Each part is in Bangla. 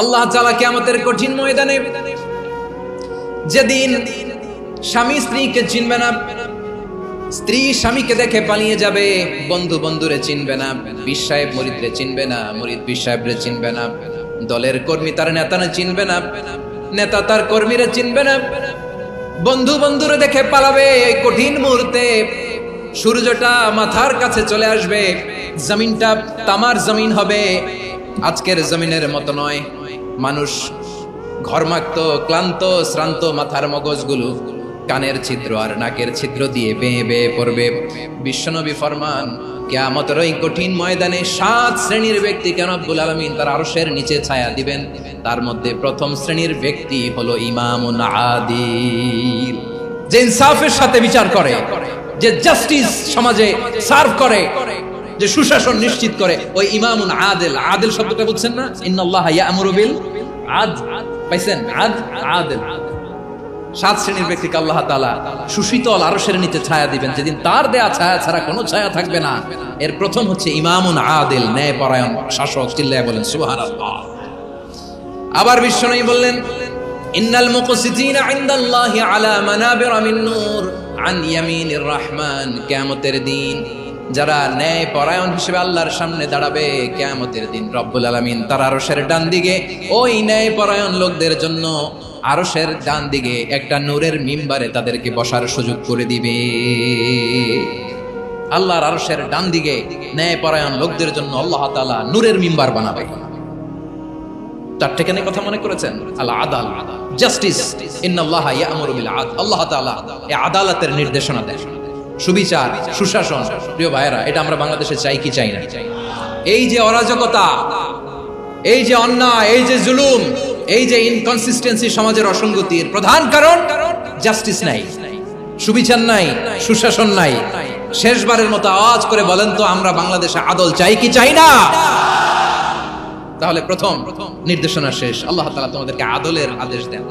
আল্লাহ তাআলা কিয়ামতের কঠিন ময়দানে যেদিন স্বামী স্ত্রীকে চিনবে না, স্ত্রী স্বামীকে দেখে পালিয়ে যাবে, বন্ধু বন্ধুরে চিনবে না, পীর সাহেব মুরিদরে চিনবে না, মুরিদ পীর সাহেবরে চিনবে না, দলের কর্মী তার নেতারে চিনবে না, নেতা তার কর্মীরে চিনবে না, বন্ধু বন্ধুরে দেখে পালাবে। এই কঠিন মুহূর্তে সূর্যটা মাথার কাছে চলে আসবে, জমিনটা তামার জমিন হবে, আজকের জমিনের মতো নয়। মানুষ ঘর্মাক্ত, ক্লান্ত, শ্রান্ত মাথার মগজগুলো কানের ছিদ্র আর নাকের ছিদ্র দিয়ে বেয়ে বেয়ে পড়বে। বিশ্বনবী ফরমান, কিয়ামতের ওই কঠিন ময়দানে 7 শ্রেণীর ব্যক্তিকে রব্বুল আলামিন তার আরশের নিচে ছায়া দিবেন। তার মধ্যে প্রথম শ্রেণীর ব্যক্তি হলো ইমামুন আদিল, যে ইনসাফের সাথে বিচার করে, যে জাস্টিস সমাজে সার্ভ করে, যে সুশাসন নিশ্চিত করে, ওই ইমামুন আদিল। আদিল শব্দটা বুঝছেন না? ইন্নাল্লাহা ইয়া'মুরু বিল আদল, পাইছেন? আদিল। 7 শ্রেণীর ব্যক্তিকে আল্লাহ তাআলা সুশীতল আরশের নিচে ছায়া দিবেন, যেদিন তার দেয়া ছায়া ছাড়া কোনো ছায়া থাকবে না। এর প্রথম হচ্ছে ইমামুন আদিল, ন্যায়পরায়ণ শাসক। চিল্লায়া বলেন সুবহানাল্লাহ। আবার বিশ্বনবী বললেন, ইন্নাল মুকসিতিনা ইনদাল্লাহি আলা মানাবিরা মিন নূর আন ইয়ামিনির রহমান। কিয়ামতের দিন যারা ন্যায়পরায়ণ হিসেবে আল্লাহর সামনে দাঁড়াবে, কিয়ামতের দিন রব্বুল আলামিন তার আরশের ডান দিকে ওই ন্যায়পরায়ণ লোকদের জন্য আরশের ডান দিকে একটা নূরের মিম্বারে তাদেরকে বসার সুযোগ করে দিবে। আল্লাহর আরশের ডান দিকে ন্যায়পরায়ণ লোকদের জন্য আল্লাহ তাআলা নূরের মিম্বার বানাবে। তার ঠিকানে কথা মনে করেছেন? আল আদাল, জাস্টিস। ইন্নাল্লাহা ইয়া'মুরু বিল আদল। আল্লাহ তাআলা এই আদালতের নির্দেশনা দেন, সুবিচার, সুশাসন। প্রিয় ভাইয়েরা, এটা আমরা বাংলাদেশে চাই কি চাই না? এই যে অরাজকতা, এই যে অন্যায়, এই যে জুলুম, এই যে ইনকনসিস্টেন্সি সমাজের অসঙ্গতির প্রধান কারণ জাস্টিস নাই, সুবিচার নাই, সুশাসন নাই। শেষবারের মতো আওয়াজ করে বলেন তো, আমরা বাংলাদেশে আদল চাই কি চাই না? তাহলে প্রথম নির্দেশনা শেষ। আল্লাহ তাআলা তোমাদেরকে আদলের আদেশ দেন।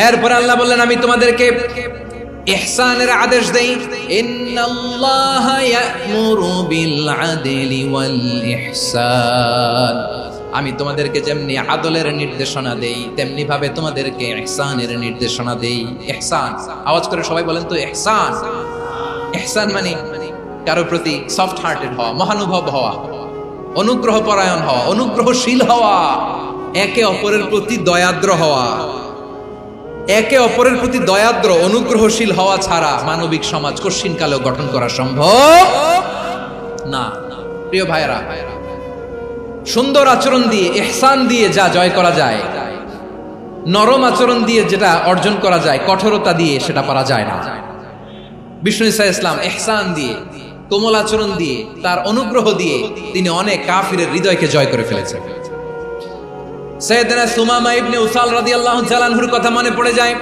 এরপরে আল্লাহ বললেন, আমি তোমাদেরকে ইহসানের আদেশ দেই। ইন্নাল্লাহা ইয়া'মুরু বিল আদলি ওয়াল ইহসান। আমি তোমাদেরকে যেমনি আদলের নির্দেশনা দেই, তেমনি ভাবে তোমাদেরকে ইহসানের নির্দেশনা দেই। ইহসান, আওয়াজ করে সবাই বলেন তো ইহসান। ইহসান মানে কারো প্রতি সফট হার্টেড হওয়া, মহানুভব হওয়া, অনুগ্রহ পরায়ণ হওয়া, অনুগ্রহশীল হওয়া, একে অপরের প্রতি দয়াদ্র হওয়া। একে অপরের প্রতি দয়াদ্র, অনুগ্রহশীল হওয়া ছাড়া মানবিক সমাজ কশিনকালেও গঠন করা সম্ভব না। প্রিয় ভাইয়েরা, সুন্দর আচরণ দিয়ে, ইহসান দিয়ে যা জয় করা যায়, নরম আচরণ দিয়ে যেটা অর্জন করা যায়, কঠোরতা দিয়ে সেটা পারা যায় না। বিষ্ণু ঈসা ইসলাম ইহসান দিয়ে, কোমল আচরণ দিয়ে, তার অনুগ্রহ দিয়ে তিনি অনেক কাফিরের হৃদয়কে জয় করে ফেলেছেন। সাইয়েদনা সুমামা ইবনে উসাল রাদিয়াল্লাহু তাআলা আনহুর কথা মনে পড়ে যায়।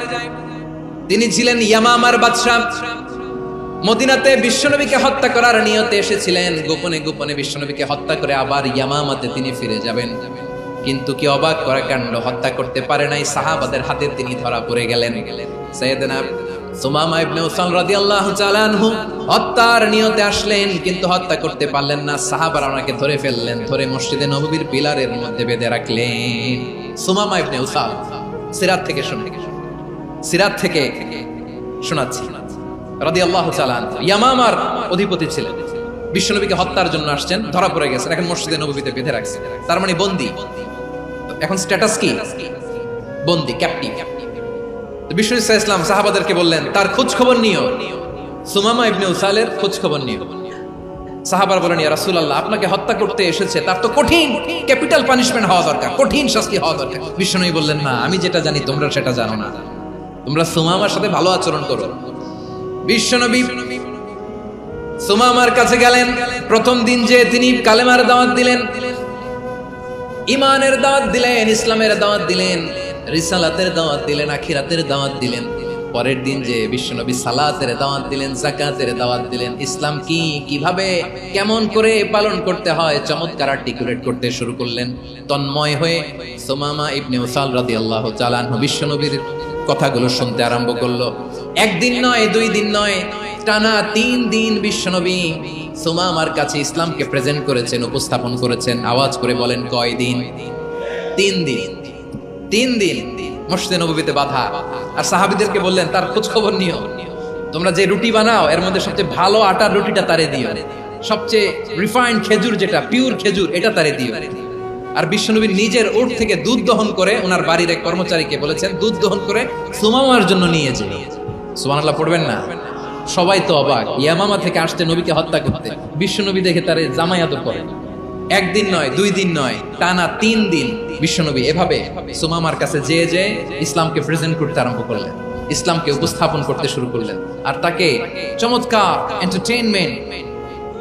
তিনি ছিলেন ইয়ামামার বাদশা। মদিনাতে বিশ্বনবীকে হত্যা করার নিয়তে এসেছিলেন। গোপনে গোপনে বিশ্বনবীকে হত্যা করে আবার ইয়ামামাতে তিনি ফিরে যাবেন। কিন্তু কি অবাক করা কাণ্ড, হত্যা করতে পারে নাই, সাহাবাদের হাতে তিনি ধরা পড়ে গেলেন। সাইয়েদনা সুমামা ইবনে উসাল রাদিয়াল্লাহু তাআলা আনহু হত্যার নিয়তে আসলেন, কিন্তু হত্যা করতে পারলেন না। সাহাবারা ওনাকে ধরে ফেললেন, ধরে মসজিদে নববীর পিলারের মধ্যে বেঁধে রাখলেন। সুমামা ইবনে উসাল, সিরাত থেকে শোনাচ্ছি, রাদিয়াল্লাহু তাআলা আনহু ইয়ামামার অধিপতি ছিলেন। বিশ্বনবীকে হত্যার জন্য আসছেন, ধরা পড়ে গেছেন, এখন মসজিদে নববীতে বেঁধে রাখছে। তার মানে বন্দী। এখন স্ট্যাটাস কি? বন্দী, ক্যাপ্টিভ। বিষ্ণু ঈসা ইসলাম সাহাবাদেরকে বললেন, তার খোঁজ খবর নিও, সুমামা ইবনে উসালের খোঁজ খবর নিও। সাহাবারা বলেন, ইয়া রাসূলুল্লাহ, আপনাকে হত্যা করতে এসেছে, তার তো কঠিন ক্যাপিটাল পানিশমেন্ট হওয়া দরকার, কঠিন শাস্তি হওয়া দরকার। বিশ্বনবী বললেন, না, আমি যেটা জানি তোমরা সেটা জানো না, তোমরা সুমামার সাথে ভালো আচরণ করো। বিশ্বনবী সুমামার কাছে গেলেন। প্রথম দিন যে তিনি কালেমার দাওয়াত দিলেন, ঈমানের দাওয়াত দিলেন, ইসলামের দাওয়াত দিলেন, রিসালাতের দাওয়াত দিলেন, আখিরাতের দাওয়াত দিলেন। পরের দিন যে বিশ্বনবী সালাতের দাওয়াত দিলেন, যাকাতের দাওয়াত দিলেন। ইসলাম কি, কিভাবে, কেমন করে পালন করতে হয় চমৎকার আর্টিকুলেট করতে শুরু করলেন। তন্ময় হয়ে সুমামা ইবনে উসাল রাদিয়াল্লাহু তাআলা আনহু বিশ্বনবীর কথাগুলো শুনতে আরম্ভ করলো। একদিন নয়, 2 দিন নয়, টানা 3 দিন বিশ্বনবী সুমামার কাছে ইসলামকে প্রেজেন্ট করেছেন, উপস্থাপন করেছেন। আওয়াজ করে বলেন, কয় দিন? তিন দিন মসজিদে নববীতে বাধা। আর সাহাবীদেরকে বললেন তার খোঁজ খবর নিও, তোমরা যে রুটি বানাও এর মধ্যে সবচেয়ে ভালো আটার রুটিটা তারে দিও, সবচেয়ে রিফাইন্ড খেজুর যেটা পিওর খেজুর এটা তারে দিও। আর বিশ্বনবী নিজের উট থেকে দুধ দহন করে ওনার বাড়ির এক কর্মচারীকে বলেছেন দুধ দহন করে সুমামার জন্য নিয়ে যে। সুবহানাল্লাহ পড়বেন না? সবাই তো অবাক, ইয়ামামা থেকে আসতে নবীকে হত্যা করতে, বিশ্বনবী দেখে তারে জামাই আদর করেন। একদিন নয়, 2 দিন নয়, টানা 3 দিন বিশ্বনবী এভাবে সুমামার কাছে যে ইসলামকে প্রেজেন্ট করতে আরম্ভ করলেন, ইসলামকে উপস্থাপন করতে শুরু করলেন, আর তাকে চমৎকার এন্টারটেইনমেন্ট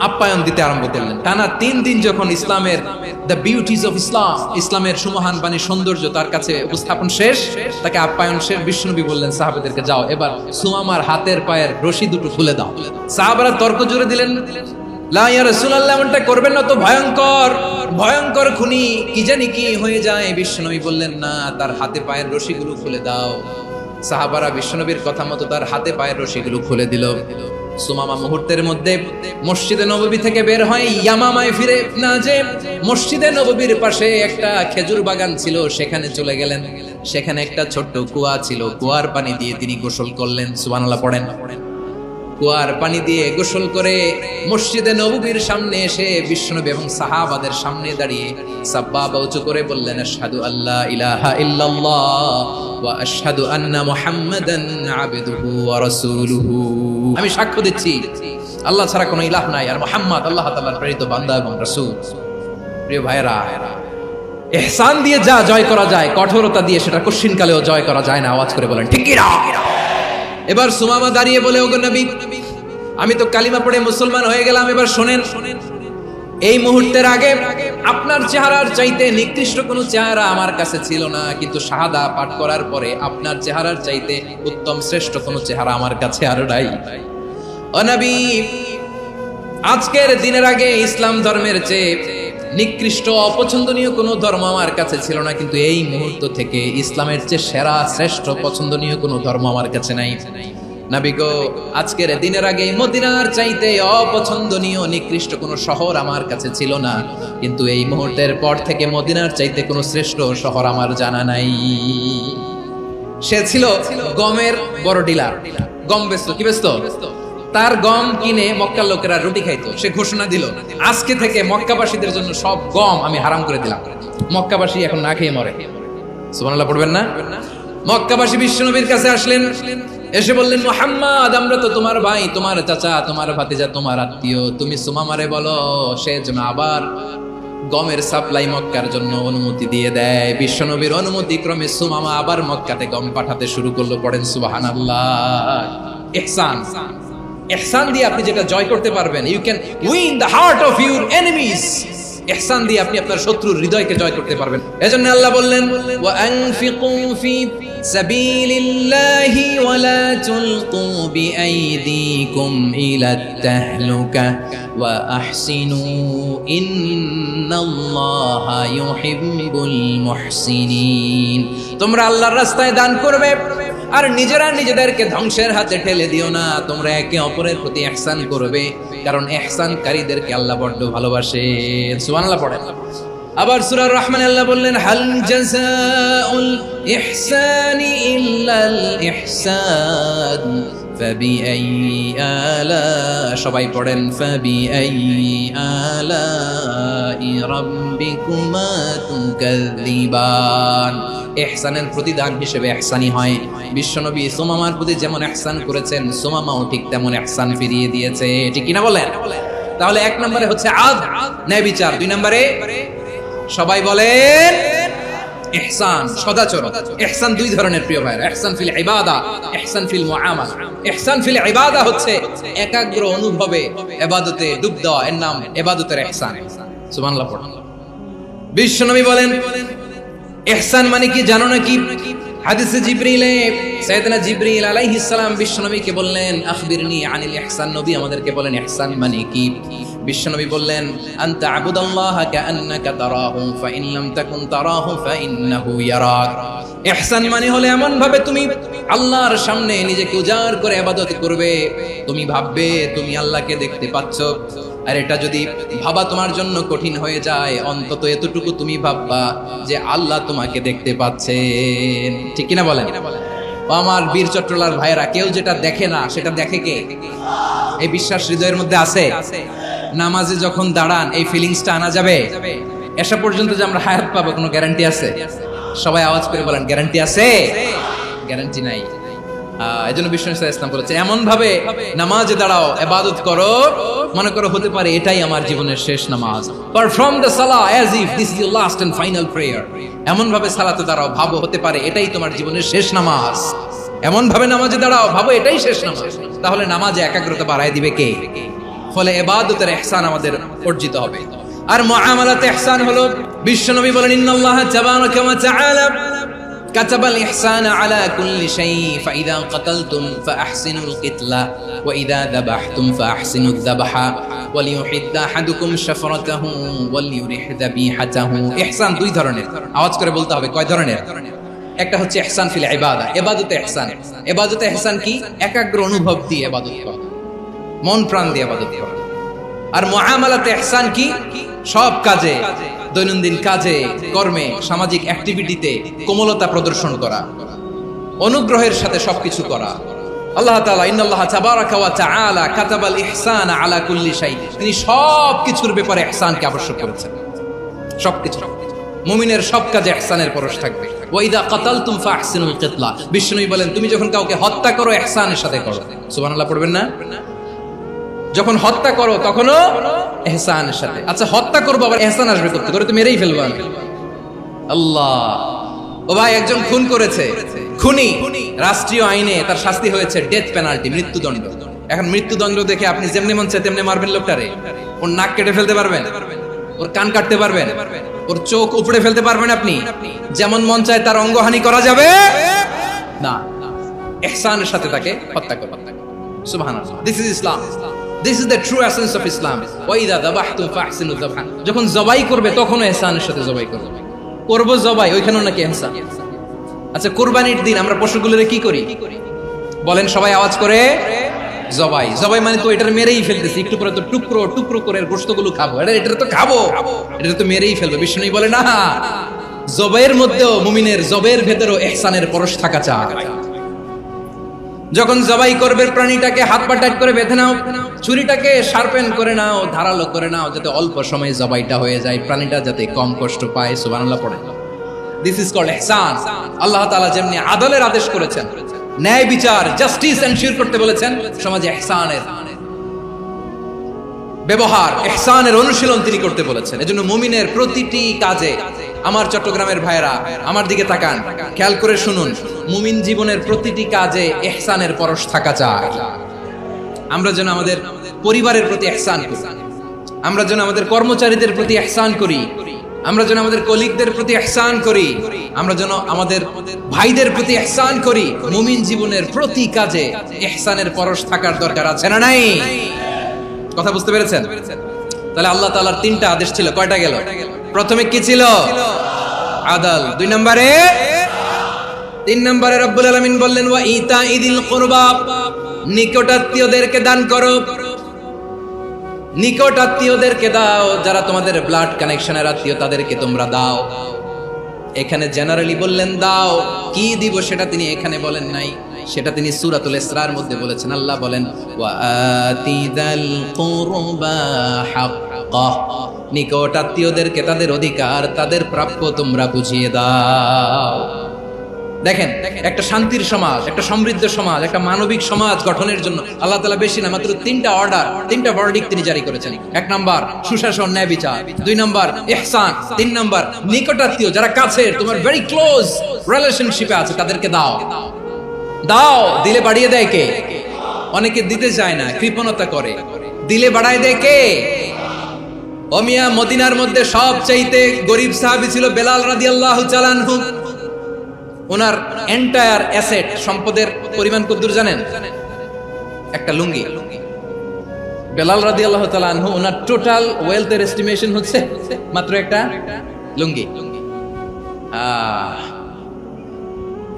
আপ্যায়ন দিতে আরম্ভ করলেন। টানা 3 দিন যখন ইসলামের দ্য বিউটিজ অফ ইসলাম, ইসলামের সুমহান বাণী সৌন্দর্য তার কাছে উপস্থাপন শেষ, তাকে আপ্যায়ন শেষ, বিশ্বনবী বললেন সাহাবাদেরকে যাও এবার সুমামার হাতের পায়ের রশি দুটো খুলে দাও। সাহাবারা তর্ক জুড়ে দিলেন, লা ইয়া রাসূলুল্লাহ, এমনটা করবেন না তো, ভয়ঙ্কর ভয়ঙ্কর খুনি, কি জানি কি হয়ে যায়। বিশ্বনবী বললেন না, তার হাতে পায়ের রশিগুলো খুলে দাও। সাহাবারা বিশ্বনবীর কথা মতো তার হাতে পায়ের রশিগুলো খুলে দিল। সুমামা মুহূর্তের মধ্যে মসজিদে নববী থেকে বের হয়, ইয়ামামায় ফিরে না যে মসজিদে নববীর পাশে একটা খেজুর বাগান ছিল সেখানে চলে গেলেন। সেখানে একটা ছোট্ট কুয়া ছিল, কুয়ার পানি দিয়ে তিনি গোসল করলেন। সুবহানাল্লাহ পড়েন। কুয়ার পানি দিয়ে গোসল করে মসজিদে নববীর সামনে এসে বিশ্বনবী এবং সাহাবাদের সামনে দাঁড়িয়ে সাব্বাবা উঁচু করে বললেন, আশহাদু আল্লা ইলাহা ইল্লাল্লাহ ওয়া আশহাদু আন্না মুহাম্মাদান আবদুহু ওয়া রাসূলুহু। আমি সাক্ষ্য দিচ্ছি আল্লাহ ছাড়া কোনো ইলাহ নাই, আর মুহাম্মদ আল্লাহ তাআলার প্রেরিত বান্দা এবং রাসূল। প্রিয় ভাইরা, ইহসান দিয়ে যা জয় করা যায়, কঠোরতা দিয়ে সেটা কঠিনকালেও জয় করা যায় না। আওয়াজ করে বলেন ঠিক কি না? এবার সুমামা দাঁড়িয়ে বলে, ওগো নবী, আমি তো কালিমা পড়ে মুসলমান হয়ে গেলাম, এবার শোনেন, এই মুহূর্তের আগে আপনার চেহারার চাইতে নিকৃষ্ট কোনো চেহারা আমার কাছে ছিল না, কিন্তু শাহাদা পাঠ করার পরে আপনার চেহারার চাইতে উত্তম শ্রেষ্ঠ কোনো চেহারা আমার কাছে আর নাই। ও নবী, আজকের দিনের আগে ইসলাম ধর্মের চেয়ে নিকৃষ্ট অপছন্দনীয় কোনো ধর্ম আমার কাছে ছিল না, কিন্তু এই মুহূর্ত থেকে ইসলামের চেয়ে সেরা শ্রেষ্ঠ পছন্দনীয় কোনো ধর্ম আমার কাছে নাই। নবী গো, আজকের দিনের আগে মদিনার চাইতে অপছন্দনীয় নিকৃষ্ট কোনো শহর আমার কাছে ছিল না, কিন্তু এই মুহূর্তের পর থেকে মদিনার চাইতে কোনো শ্রেষ্ঠ শহর আমার জানা নাই। সে ছিল গমের বড় ডিলার, গম বেচতো। কি বেচতো? তার গম কিনে মক্কার লোকেরা রুটি খাইতো। সে ঘোষণা দিল, আজকে থেকে মক্কাবাসীদের জন্য সব গম আমি হারাম করে দিলাম, মক্কাবাসী এখন না খেয়ে মরে। সুবহানাল্লাহ পড়বেন না? মক্কাবাসী বিশ্বনবীর কাছে আসলেন, এসে বললেন, মুহাম্মদ, আমরা তো তোমার ভাই, তোমার চাচা, তোমার ভাতিজা, তোমার আত্মীয়, তুমি সুমামারে বলো সে যেন আবার গমের সাপ্লাই মক্কার জন্য অনুমতি দিয়ে দেয়। বিশ্বনবীর অনুমতি ক্রমে সুমামা আবার মক্কাতে গম পাঠাতে শুরু করলো। পড়েন সুবহানাল্লাহ। ইহসান, ইহসান দিয়ে আপনি যেটা জয় করতে পারবেন, you can win the heart of your enemies. ইহসান দিয়ে আপনি আপনার শত্রুর হৃদয়কে জয় করতে পারবেন। এজন্য আল্লাহ বললেন, ওয়া আনফিকু ফি সাবিলিল্লাহি ওয়া লা তুলকু বিআইদিকুম ইলাত তাহলুকা ওয়া আহসিনু ইন্নাল্লাহা ইউহিব্বুল মুহসিনিন। তোমরা আল্লাহর রাস্তায় দান করবে আর নিজেরা নিজেদেরকে ধ্বংসের হাতে ঠেলে দিও না। তোমরা একে অপরের প্রতি ইহসান করবে, কারণ ইহসানকারীদেরকে আল্লাহ বড় ভালোবাসেন। সুবহানাল্লাহ পড়েন। আবার সূরা রহমান আল্লাহ বললেন, হাল জাযাউল ইহসানি ইল্লাল ইহসান ফাবিআইয়ি আলা, সবাই পড়েন, ফাবিআইয়ি আলাই রাব্বিকুমা তুকাযযিবান। ইহসানের প্রতিদান হিসেবে ইহসানি হয়। বিশ্বনবী সুমামার প্রতি যেমন ইহসান করেছেন, সুমামাও ঠিক তেমন ইহসান ফিরিয়ে দিয়েছে। ঠিক কিনা বলেন? তাহলে 1 নম্বরে হচ্ছে ন্যায় বিচার, 2 নম্বরে সবাই বলেন ইহসান, সদাচরণ। ইহসান 2 ধরনের প্রিয় ভাইরা, ইহসান ফিল ইবাদা, ইহসান ফিল মুআমালা। ইহসান ফিল ইবাদা হচ্ছে একাগ্র অনুভবে ইবাদতে ডুব দেওয়া, এর নাম ইবাদতের ইহসান। সুবহানাল্লাহ পড়ুন। বিশ্বনবী বলেন ইহসান মানে কি জানো নাকি? হাদিসে জিবরিলে সাইয়েদনা জিবরিল আলাইহিস সালাম বিশ্বনবীকে বললেন, আখবিরনি আনিল ইহসান। নবী আমাদেরকে বলেন ইহসান মানে কি? বিশ্বনবী বললেন, আনতা আবুদাল্লাহা কাআন্নাকা তারাহু ফাইন লাম তাকুন তারাহু ফাইন্নাহু ইয়ারাক। ইহসান মানে হলো এমন ভাবে তুমি আল্লাহর সামনে নিজেকে উজাড় করে ইবাদত করবে, তুমি ভাববে তুমি আল্লাহকে দেখতে পাচ্ছ। আর এটা যদি ভাবা তোমার জন্য কঠিন হয়ে যায়, অন্তত এতটুকু তুমি ভাববা যে আল্লাহ তোমাকে দেখতে পাচ্ছেন। ঠিক কিনা বলেন? ও আমার বীর চট্টলার ভাইয়েরা, কেউ যেটা দেখে না সেটা দেখে কে? এই বিশ্বাস হৃদয়ের মধ্যে আছে? নামাজে যখন দাঁড়ান এই ফিলিংসটা আনা যাবে? এসা পর্যন্ত যে আমরা হায়াত পাবো কোনো গ্যারান্টি আছে? সবাই আওয়াজ করে বলেন, গ্যারান্টি আছে? গ্যারান্টি নাই। এজন্য বিষ্ণু ইসলাম বলেছে, এমন ভাবে নামাজে দাঁড়াও, ইবাদত করো, মনে করো হতে পারে এটাই আমার জীবনের শেষ নামাজ। পারফর্ম দ্য সালাহ as if this is your last and final prayer. এমন ভাবে সালাতে দাঁড়াও, ভাবো হতে পারে এটাই তোমার জীবনের শেষ নামাজ। এমন ভাবে নামাজে দাঁড়াও, ভাবো এটাই শেষ নামাজ। তাহলে নামাজে একাগ্রতা বাড়ায় দিবে কে? ফলে ইবাদতের ইহসান আমাদের অর্জিত হবে। আর মুআমালাতে ইহসান হলো, বিশ্বনবী বলেন, ইন্নাল্লাহা তাবারাকা ওয়া তাআলা কাতাবাল ইহসানা আলা কুল্লি শাই, ফাইদা কাতালতুম ফাআহসিনুল কিতলা ওয়া ইযা যাবাহতুম ফাআহসিনুদ যাবহা ওয়া লিয়ুহিদ্দা আহাদুকুম শাফরাতাহু ওয়া লিয়ুরিহ যাবিহাতাহু। ইহসান দুই ধরনের, আওয়াজ করে বলতে হবে কয় ধরনের? একটা হচ্ছে ইহসান ফিল ইবাদা, ইবাদতে ইহসান। ইবাদতে ইহসান কি? একাগ্র অনুভব দিয়ে ইবাদত করা, মন প্রাণ দিয়ে ইবাদত করা। আর মুআমালাতে ইহসান কি? সব কাজে, দৈনন্দিন কাজে, কর্মে, সামাজিক অ্যাক্টিভিটিতে কোমলতা প্রদর্শন করা, অনুগ্রহের সাথে সবকিছু করা। আল্লাহ তাআলা ইন্নাল্লাহা তাবারাকা ওয়া তাআলা কাতাবাল ইহসানা আলা কুল্লি শাই, তিনি সবকিছুর ব্যাপারে ইহসানকে আবশ্যক করেছেন। সবকিছু, মুমিনের সব কাজে ইহসানের পরশ থাকবে। ওয়া ইযা কাতালতুম ফাআহসিনুল কিতলা, বিষ্ণু বলেন তুমি যখন কাউকে হত্যা করো ইহসানের সাথে করো। সুবহানাল্লাহ পড়বেন না? যখন হত্যা করো তখনও ইহসানের সাথে। আচ্ছা, হত্যা করবো আবার ইহসান আসবে করতে করে, তো মেরেই ফেলবো আমি। আল্লাহ, ও ভাই একজন খুন করেছে, খুনি, রাষ্ট্রীয় আইনে তার শাস্তি হয়েছে ডেথ পেনাল্টি, মৃত্যুদণ্ড। এখন মৃত্যুদণ্ড দেখে আপনি যেমনি মন চায় তেমনি মারবেন লোকটারে? ওর নাক কেটে ফেলতে পারবেন? ওর কান কাটতে পারবেন? ওর চোখ উপড়ে ফেলতে পারবেন আপনি? যেমন মন চায় তার অঙ্গহানি করা যাবে না। ইহসানের সাথে তাকে হত্যা করো। সুবহানাল্লাহ, this is Islam. This is the true essence of Islam. Wa idha dhabhtum fahsinu dhabha, যখন জবাই করবে তখনও ইহসানের সাথে জবাই করবে। করব জবাই, ওইখানেও নাকি ইহসান। আচ্ছা, কুরবানির দিন আমরা পশুগুলোরে কি করি বলেন সবাই আওয়াজ করে? জবাই। জবাই মানে তো এটার মেরেই ফেলতেছি, একটু পরে তো টুকরো টুকরো করে গোশতগুলো খাবো, এটা তো খাবো, এটা তো মেরেই ফেলবো। বিষ্ণু বলে না, জবাইয়ের মধ্যেও, মুমিনের জবের ভেতরেও ইহসানের পরশ থাকা চাই। যখন জবাই করবে প্রাণীটাকে হাত পা টাইট করে বেঁধে নাও, ছুরিটাকে শার্পেন করে নাও, ধারালো করে নাও, যাতে অল্প সময়ে জবাইটা হয়ে যায়, প্রাণীটা যাতে কম কষ্ট পায়। সুবহানাল্লাহ পড়ে। দিস ইজ কল্ড ইহসান। আল্লাহ তাআলা যেমনি আদলের আদেশ করেছেন, ন্যায় বিচার, জাস্টিস এনশিওর করতে বলেছেন, সমাজে ইহসানের ব্যবহার, ইহসানের অনুশীলন তিনি করতে বলেছেন। এজন্য মুমিনের প্রতিটি কাজে, আমার চট্টগ্রামের ভাইরা আমার দিকে তাকান, খেয়াল করে শুনুন, মুমিন জীবনের প্রতিটি কাজে ইহসানের পরশ থাকা চাই। আমরা যেন আমাদের পরিবারের প্রতি ইহসান করি, আমরা যেন আমাদের কর্মচারীদের প্রতি ইহসান করি, আমরা যেন আমাদের কলিগদের প্রতি ইহসান করি, আমরা যেন আমাদের ভাইদের প্রতি ইহসান করি। মুমিন জীবনের প্রতি কাজে ইহসানের পরশ থাকার দরকার আছে না নাই? কথা বুঝতে পেরেছেন? তাহলে আল্লাহ তাআলার তিনটা আদেশ ছিল, কয়টা গেল? প্রথমে কি ছিল? আদল। দুই নম্বরে, তিন নম্বরে রব্বুল আলামিন বললেন ওয়া ইতাইদিল কুরবা, নিকটাত্মীয়দেরকে দান করো। নিকটাত্মীয়দেরকে দাও, যারা তোমাদের ব্লাড কানেকশনের আত্মীয় তাদেরকে তোমরা দাও। এখানে জেনারেলি বললেন দাও, কি দিব সেটা তিনি এখানে বলেন নাই, সেটা তিনি সূরাতুল ইসরার মধ্যে বলেছেন। আল্লাহ বলেন ওয়া আতিদাল কুরবা হাক্কাহ, নিকট আত্মীয়দেরকে তাদের অধিকার, তাদের প্রাপ্য তোমরা বুঝিয়ে দাও। দেখেন, একটা শান্তির সমাজ, একটা সমৃদ্ধ সমাজ, একটা মানবিক সমাজ গঠনের জন্য আল্লাহ তাআলা বেশি না, মাত্র তিনটা অর্ডার, তিনটা ভার্ডিক্ট তিনি জারি করেছেন। এক নাম্বার সুশাসন, ন্যায় বিচার। দুই নাম্বার ইহসান। তিন নাম্বার নিকটাত্মীয়, যারা কাছের, তোমার ভেরি ক্লোজ রিলেশনশিপে আছে, তাদেরকে দাও। দাও, দিলে বাড়িয়ে দেয় কে? অনেকে দিতে চায় না, কৃপণতা করে। দিলে বাড়ায় দেয় কে? ও মিয়া, মদিনার মধ্যে সবচাইতে গরিব সাহাবী ছিল বেলাল রাদিয়াল্লাহু তাআলা আনহু। ওনার এন্টায়ার অ্যাসেট, সম্পদের পরিমাণ কতদূর জানেন? একটা লুঙ্গি। বেলাল রাদিয়াল্লাহু তাআলা আনহু, ওনার টোটাল ওয়েলথের এস্টিমেশন হচ্ছে মাত্র একটা লুঙ্গি।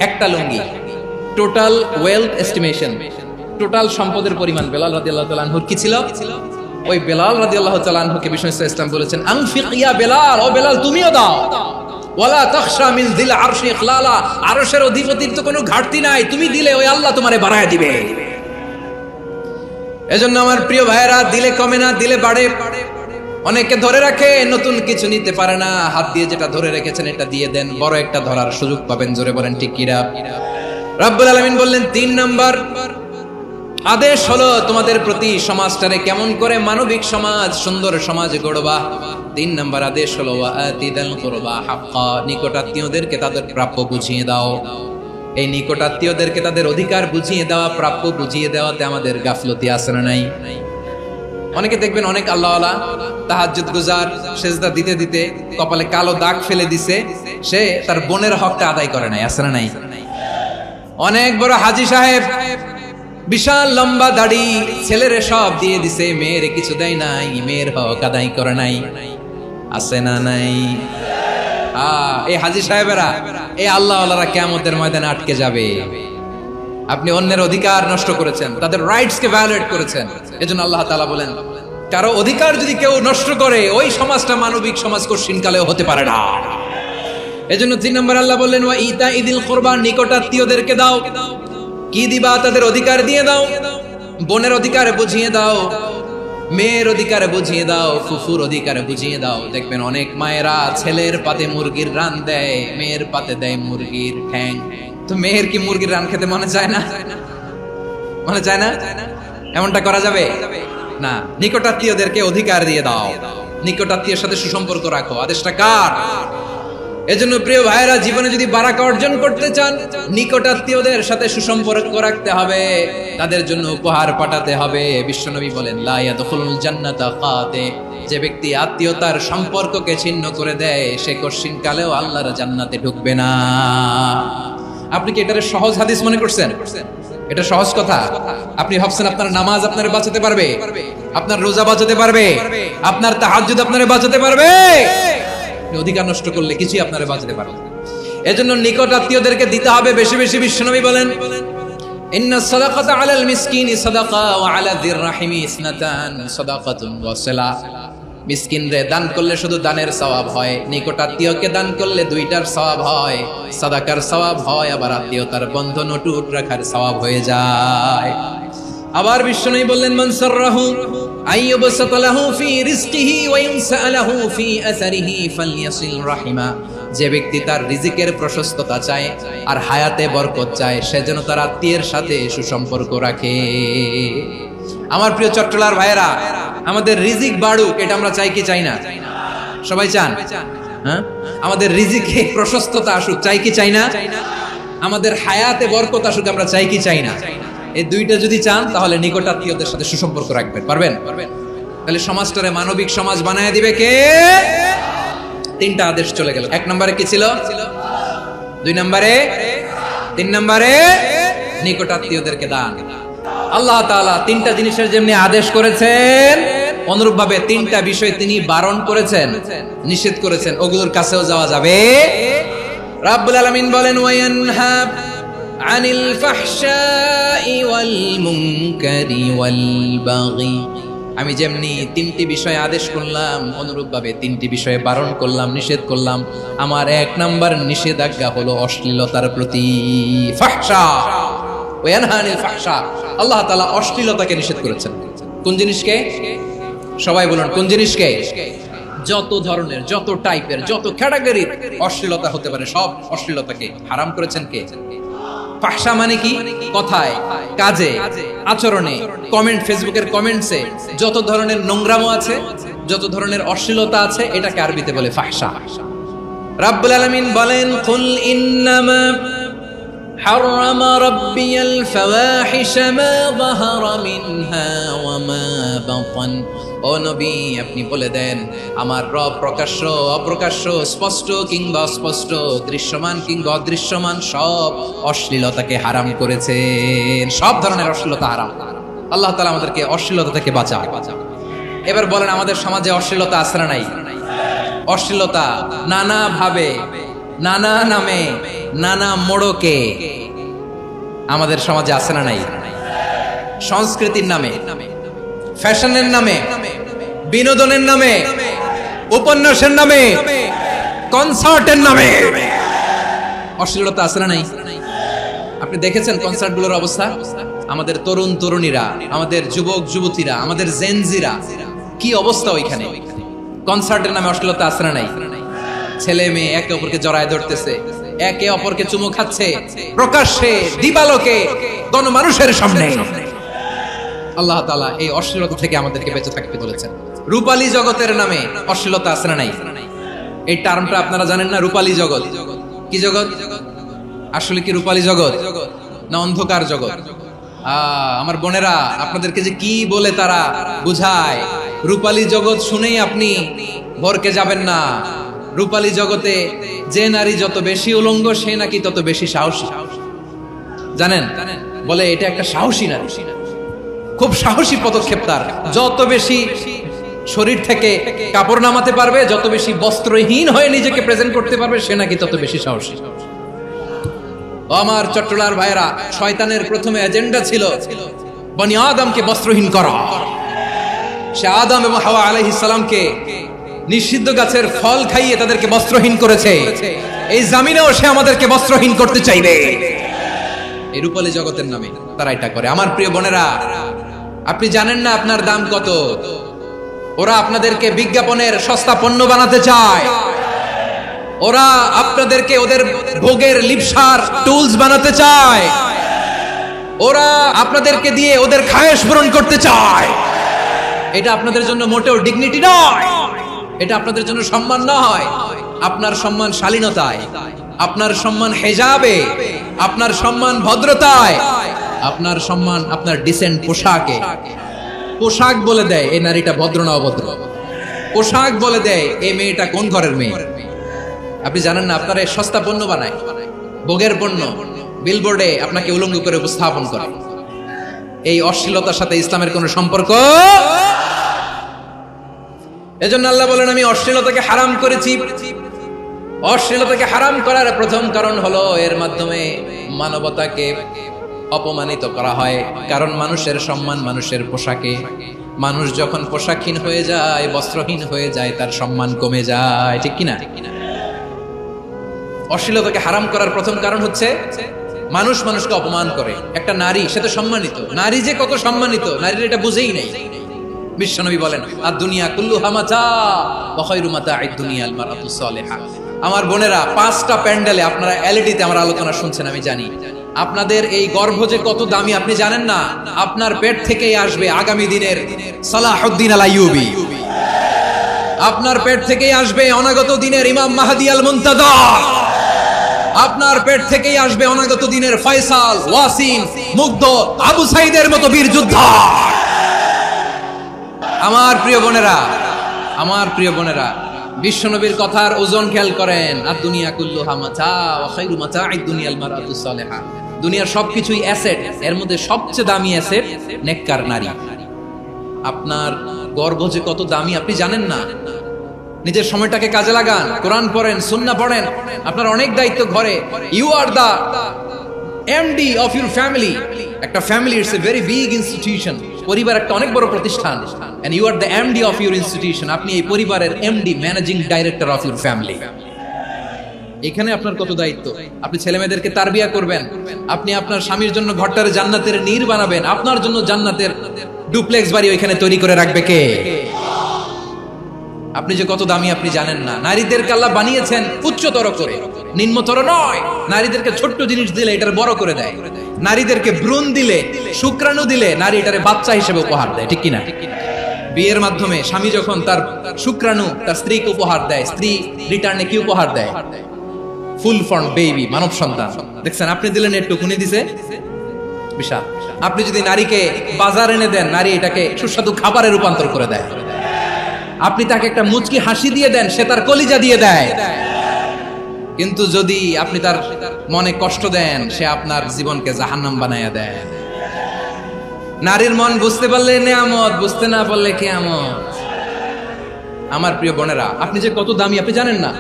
একটা লুঙ্গি, টোটাল ওয়েলথ এস্টিমেশন, টোটাল সম্পদের পরিমাণ বেলাল রাদিয়াল্লাহু তাআলা আনহুর কি ছিল? ওই বেলাল রাদিয়াল্লাহু তাআলা আনহুকে বিষ্ণু ইসলাম বলেছেন, আনফিক ইয়া বেলাল, ও বেলাল তুমিও দাও। ওয়ালা তাখশা মিন যিল আরশি ইখলালা, আরশের অধিপতির তো কোনো ঘাটতি নাই, তুমি দিলে ওই আল্লাহ তোমারে বাড়ায় দিবে। এজন্য আমার প্রিয় ভাইয়েরা, দিলে কমে না, দিলে বাড়ে। অনেকে ধরে রাখে, নতুন কিছু নিতে পারে না, হাত দিয়ে যেটা ধরে রেখেছেন এটা দিয়ে দেন, বড় একটা ধরার সুযোগ পাবেন। জোরে বলেন ঠিক কিনা? রাব্বুল আলামিন বললেন 3 নাম্বার আদেশ হলো তোমাদের প্রতি সমাজটারে কেমন করে মানবিক সমাজ, সুন্দর সমাজ গড়বা। 3 নাম্বার আদেশ হলো ওয়াতিদাল কুরবা হাক্কা, নিকটাত্মীয়দেরকে তাদের প্রাপ্য বুঝিয়ে দাও। এই নিকটাত্মীয়দেরকে তাদের অধিকার বুঝিয়ে দেওয়া, প্রাপ্য বুঝিয়ে দেওয়াতে আমাদের গাফলতি আছে না নাই? অনেকে দেখবেন অনেক আল্লাহওয়ালা, তাহাজ্জুদ গুজার, সেজদা দিতে দিতে কপালে কালো দাগ ফেলে দিছে, সে তার বোনের হকটা আদায় করে নাই, আছে না নাই? অনেক বড় হাজী সাহেব, বিশাল লম্বা দাড়ি, ছেলেরে সব দিয়ে দিছে, মেয়েরে কিছু দেয় নাই, মেয়ের হক আদায় করে নাই, আছে না নাই? এই হাজী সাহেবেরা, এই আল্লাহওয়ালারা কিয়ামতের ময়দানে আটকে যাবে। আপনি অন্যের অধিকার নষ্ট করেছেন, তাদের রাইটস কে ভায়োলেট করেছেন। এজন্য আল্লাহ তাআলা বলেন, কারো অধিকার যদি কেউ নষ্ট করে, ওই সমাজটা মানবিক সমাজ কঠিনকালেও হতে পারে না। এজন্য 3 নম্বর আল্লাহ বললেন, ওয়া ইতাইদিল কুরবা, নিকটাত্মীয়দেরকে দাও। কি দিবা? তাদের অধিকার দিয়ে দাও। বোনের অধিকার বুঝিয়ে দাও, মেয়ের অধিকার বুঝিয়ে দাও, ফুফুর অধিকার বুঝিয়ে দাও। দেখবেন অনেক মায়েরা ছেলের পাতে মুরগির রান দেয়, মেয়ের পাতে দেয় মুরগির ঠ্যাং। তো মেয়ের কি মুরগির রান খেতে মনে চায় না? মনে চায় না? এমনটা করা যাবে না। নিকটাত্মীয়দেরকে অধিকার দিয়ে দাও, নিকটাত্মীয়ের সাথে সুসম্পর্ক রাখো। আদেশটা কার? এজন্য প্রিয় ভাইরা, জীবনে যদি বারাকা অর্জন করতে চান, নিকটাত্মীয়দের সাথে সুসম্পর্ক রাখতে হবে, তাদের জন্য উপহার পাঠাতে হবে। বিশ্বনবী বলেন, লা ইয়াদখুলুল জান্নাতা কাতে, যে ব্যক্তি আত্মীয়তার সম্পর্ককে ছিন্ন করে দেয়, সে কঠিনকালেও আল্লাহর জান্নাতে ঢুকবে না। আপনি কি এটারে সহজ হাদিস মনে করছেন? এটা সহজ কথা? আপনি ভাবছেন আপনার নামাজ আপনারে বাঁচাতে পারবে, আপনার রোজা বাঁচাতে পারবে, আপনার তাহাজ্জুদ আপনারে বাঁচাতে পারবে? অধিকার নষ্ট করলে কিছুই আপনারে বাঁচাতে পারবে না। এজন্য নিকট আত্মীয়দেরকে দিতে হবে বেশি বেশি। বিশ্বনবী বলেন, ইন্না সাদাকাতা আলাল মিসকিনি সাদাকা ওয়া আলা যির রাহিমি ইসনাতান সাদাকাতুন ওয়া সিলা। মিসকিনরে দান করলে শুধু দানের সওয়াব হয়, নিকট আত্মীয়কে দান করলে 2টার সওয়াব হয়, সাদাকার সওয়াব হয়, আবার আত্মীয়তার বন্ধন অটুট রাখার সওয়াব হয়ে যায়। আবার বিশ্বনবী বললেন, মান সাররাহু আইয়ুবসাতা লাহু ফি রিজকিহি ওয়া ইনসালাহু ফি আসারিহি ফালইয়াসিল রাহিমা। যে ব্যক্তি তার রিজিকের প্রশস্ততা চায় আর হায়াতে বরকত চায়, সে যেন তার আত্মীয়ের সাথে সুসম্পর্ক রাখে। আমার প্রিয় চট্টলার ভাইয়েরা, আমাদের রিজিক বাড়ুক, এটা আমরা চাই কি চাই না? সবাই চান? হ্যাঁ, আমাদের রিজিকে প্রশস্ততা আসুক, চাই কি চাই না? আমাদের হায়াতে বরকত আসুক, আমরা চাই কি চাই না? এই 2টা যদি চান, তাহলে নিকট আত্মীয়দের সাথে সুসম্পর্ক রাখবেন। পারবেন? তাহলে সমাজটারে মানবিক সমাজ বানায় দিবে কে? 3টা আদেশ চলে গেল। 1 নম্বরে কি ছিল? 2 নম্বরে, 3 নম্বরে নিকট আত্মীয়দেরকে দান। আল্লাহ তাআলা 3টা জিনিসের যেমনি আদেশ করেছেন, অনুরূপ ভাবে 3টা বিষয় তিনি বারণ করেছেন, নিষেধ করেছেন। ওগুলোর কাছেও যাওয়া যাবে। রাব্বুল আলামিন বলেন, ওয়ায়ানহা আনিল ফাহশাই ওয়াল মুনকারি ওয়াল বাগি। আমি যেমনি 3টি বিষয়ে আদেশ করলাম, অনুরূপ ভাবে 3টি বিষয়ে বারণ করলাম, নিষেধ করলাম। আমার 1 নাম্বার নিষেধাজ্ঞা হলো অশ্লীলতার প্রতি। ফাহশা, ওয়ায়ানহা আনিল ফাহশা, আল্লাহ তাআলা অশ্লীলতাকে নিষেধ করেছেন। কোন জিনিসকে? সবাই বলুন, কোন জিনিসকে? যত ধরনের, যত টাইপের, যত ক্যাটাগরির অশ্লীলতা হতে পারে, সব অশ্লীলতাকে হারাম করেছেন কে? ফাহশা মানে কি? কথায়, কাজে, আচরণে, কমেন্ট, ফেসবুকের কমেন্টসে যত ধরনের নোংরামো আছে, যত ধরনের অশ্লীলতা আছে, এটাকে আরবিতে বলে ফাহশা। রাব্বুল আলামিন বলেন, কুল ইন্নামা حرم ربي الفواحش ما ظهر منها وما بطن। ও নবী, আপনি বলে দেন, আমার রব প্রকাশ্য, অপ্রকাশ্য, স্পষ্ট কিংবা অস্পষ্ট, দৃশ্যমান কিংবা অদৃশ্যমান সব অশ্লীলতাকে হারাম করেছেন। সব ধরনের অশ্লীলতা হারাম। আল্লাহ তাআলা আমাদেরকে অশ্লীলতা থেকে বাঁচান। এবার বলেন, আমাদের সমাজে অশ্লীলতা আছে না নাই? অশ্লীলতা নানা ভাবে, নানা নামে, নানা মোড়কে আমাদের সমাজে আছে না নাই? সংস্কৃতির নামে, ফ্যাশনের নামে, বিনোদনের নামে, উপন্যাসের নামে, কনসার্টের নামে অশ্লীলতা আছে না নাই? আপনি দেখেছেন কনসার্টগুলোর অবস্থা? আমাদের তরুণ তরুণীরা, আমাদের যুবক যুবতীরা, আমাদের জেনজিরা, কি অবস্থা ওইখানে? কনসার্টের নামে অশ্লীলতা আছে না নাই? ছেলে মেয়ে একে অপরকে জড়ায় ধরতেছে, একে অপরকে চুমু খাচ্ছে প্রকাশ্যে, দিবালোকে, গণমানুষের সামনে। আল্লাহ তাআলা এই অশ্লীলতা থেকে আমাদেরকে বেঁচে থাকতে বলেছেন। রূপালী জগতের নামে অশ্লীলতা আছে না নাই? এই টার্মটা আপনারা জানেন না? রূপালী জগৎ কি জগৎ? আসলে কি রূপালী জগৎ না অন্ধকার জগৎ? আমার বোনেরা, আপনাদেরকে যে কি বলে তারা বুঝায়, রূপালী জগৎ শুনেই আপনি ভরকে যাবেন না। রূপালী জগতে যে নারী যত বেশি উলঙ্গ, সে নাকি তত বেশি সাহসী। জানেন? বলে এটা একটা সাহসী নারী, খুব সাহসী পদক্ষেপ তার। যত বেশি শরীর থেকে কাপড় নামাতে পারবে, যত বেশি বস্ত্রহীন হয়ে নিজেকে প্রেজেন্ট করতে পারবে, সে নাকি তত বেশি সাহসী। আমার চট্টলার ভাইরা, শয়তানের প্রথমে এজেন্ডা ছিল বনি আদমকে বস্ত্রহীন করা। সে আদম এবং হাওয়া আলাইহিস সালামকে নিষিদ্ধ গাছের ফল খাইয়ে তাদেরকে বস্ত্রহীন করেছে। এই জামিনেও সে আমাদেরকে বস্ত্রহীন করতে চাইবে। এই রূপালী জগতের নামে তারা এটা করে। আমার প্রিয় বোনেরা, আপনি জানেন না আপনার দাম কত? ওরা আপনাদেরকে বিজ্ঞাপনের সস্তা পণ্য বানাতে চায়। ওরা আপনাদেরকে ওদের ভোগের লিপসার টুলস বানাতে চায়। ওরা আপনাদেরকে দিয়ে ওদের খায়েশ পূরণ করতে চায়। এটা আপনাদের জন্য মোটেও ডিগনিটি নয়, এটা আপনাদের জন্য সম্মান নয়। আপনার সম্মান শালীনতায়, আপনার সম্মান হেজাবে, আপনার সম্মান ভদ্রতায়, আপনার সম্মান আপনার ডিসেন্ট পোশাকে। পোশাক বলে দেয় এই নারীটা ভদ্র না অভদ্র। পোশাক বলে দেয় এই মেয়েটা কোন ঘরের মেয়ে। আপনি জানেন না? আপনারা সস্তা পণ্য বানায়, ভোগের পণ্য, বিলবোর্ডে আপনাকে উলঙ্গ করে উপস্থাপন করে। এই অশ্লীলতার সাথে ইসলামের কোনো সম্পর্ক। এজন্য আল্লাহ বলেন, আমি অশ্লীলতাকে হারাম করেছি। অশ্লীলতাকে হারাম করার প্রথম কারণ হলো এর মাধ্যমে মানবতাকে অপমানিত করা হয়। কারণ মানুষের সম্মান মানুষের পোশাকে। মানুষ যখন পোশাকহীন হয়ে যায়, বস্ত্রহীন হয়ে যায়, তার সম্মান কমে যায়। ঠিক কিনা? অশ্লীলতাকে হারাম করার প্রথম কারণ হচ্ছে মানুষ মানুষকে অপমান করে। একটা নারী, সে তো সম্মানিত। নারী যে কত সম্মানিত, নারীর এটা বুঝেই নেই। বিশ্বনবী বলেন, আর দুনিয়া কুল্লুহা মাতা ওয়া খায়রু মাতা'আদ দুনিয়া আল মারআতুস সালিহা। আমার বোনেরা, 5টা প্যান্ডেলে আপনারা এলইডিতে আমার আলোচনা শুনছেন, আমি জানি। আপনাদের এই গর্ভ যে কত দামি আপনি জানেন না। আপনার পেট থেকেই আসবে আগামী দিনের সালাহুদ্দিন আল আইয়ুবী। আপনার পেট থেকেই আসবে অনাগত দিনের ইমাম মাহদী আল মুনতাযর। আপনার পেট থেকেই আসবে অনাগত দিনের ফয়সাল, ওয়াসিম, মুগ্ধ, আবু সাইদের মতো বীর যোদ্ধা। আমার প্রিয় বোনেরা, আমার প্রিয় বোনেরা, বিশ্বনবীর কথার ওজন খেয়াল করেন। আর দুনিয়া কুল্লুহা মাতা ওয়া খায়রু মাতা'আদ দুনিয়া আল মারআতুস সালিহা। দুনিয়ার সবকিছুই অ্যাসেট, এর মধ্যে সবচেয়ে দামি অ্যাসেট নেককার নারী। আপনার গর্ভ যে কত দামি আপনি জানেন না। নিজের সময়টাকে কাজে লাগান, কোরআন পড়েন, সুন্নাহ পড়েন। আপনার অনেক দায়িত্ব ঘরে। You are the MD of your family. একটা family it's a very big institution. পরিবার একটা অনেক বড় প্রতিষ্ঠান। And you are the MD of your institution. আপনি এই পরিবারের MD, managing director of your family. এখানে আপনার কত দায়িত্ব। আপনি ছেলে মেয়েদেরকে তারবিয়া করবেন। আপনি আপনার স্বামীর জন্য ঘরটারে জান্নাতের নীর বানাবেন। আপনার জন্য জান্নাতের ডুপ্লেক্স বাড়ি ওইখানে তৈরি করে রাখবে কে? আপনি যে কত দামি আপনি জানেন না। নারীদেরকে আল্লাহ বানিয়েছেন উচ্চতর করে, নিম্নতর নয়। নারীদেরকে ছোট্ট জিনিস দিলে এটার বড় করে দেয়। নারীদেরকে ভ্রূণ দিলে, শুক্রাণু দিলে নারী এটারে বাচ্চা হিসেবে উপহার দেয়। ঠিক কিনা? বিয়ের মাধ্যমে স্বামী যখন তার শুক্রাণু তার স্ত্রীকে উপহার দেয়, স্ত্রী রিটার্নে কি উপহার দেয়? ফুল ফর্ম বেবি, মানব সন্তান। দেখছেন? আপনি দিলেন একটুকুনি, দিছে বিশাল। আপনি যদি নারীকে বাজার এনে দেন, নারী এটাকে সুস্বাদু খাবারে রূপান্তর করে দেয়। আপনি তাকে একটা মুচকি হাসি দিয়ে দেন, সে তার কলিজা দিয়ে দেয়। কিন্তু যদি আপনি তার মনে কষ্ট দেন, সে আপনার জীবনকে জাহান্নাম বানায়া দেয়। নারীর মন বুঝতে পারলে নেয়ামত, বুঝতে না পারলে কিয়ামত। আমার প্রিয় বোনেরা, আপনি যে কত দামি আপনি জানেন না।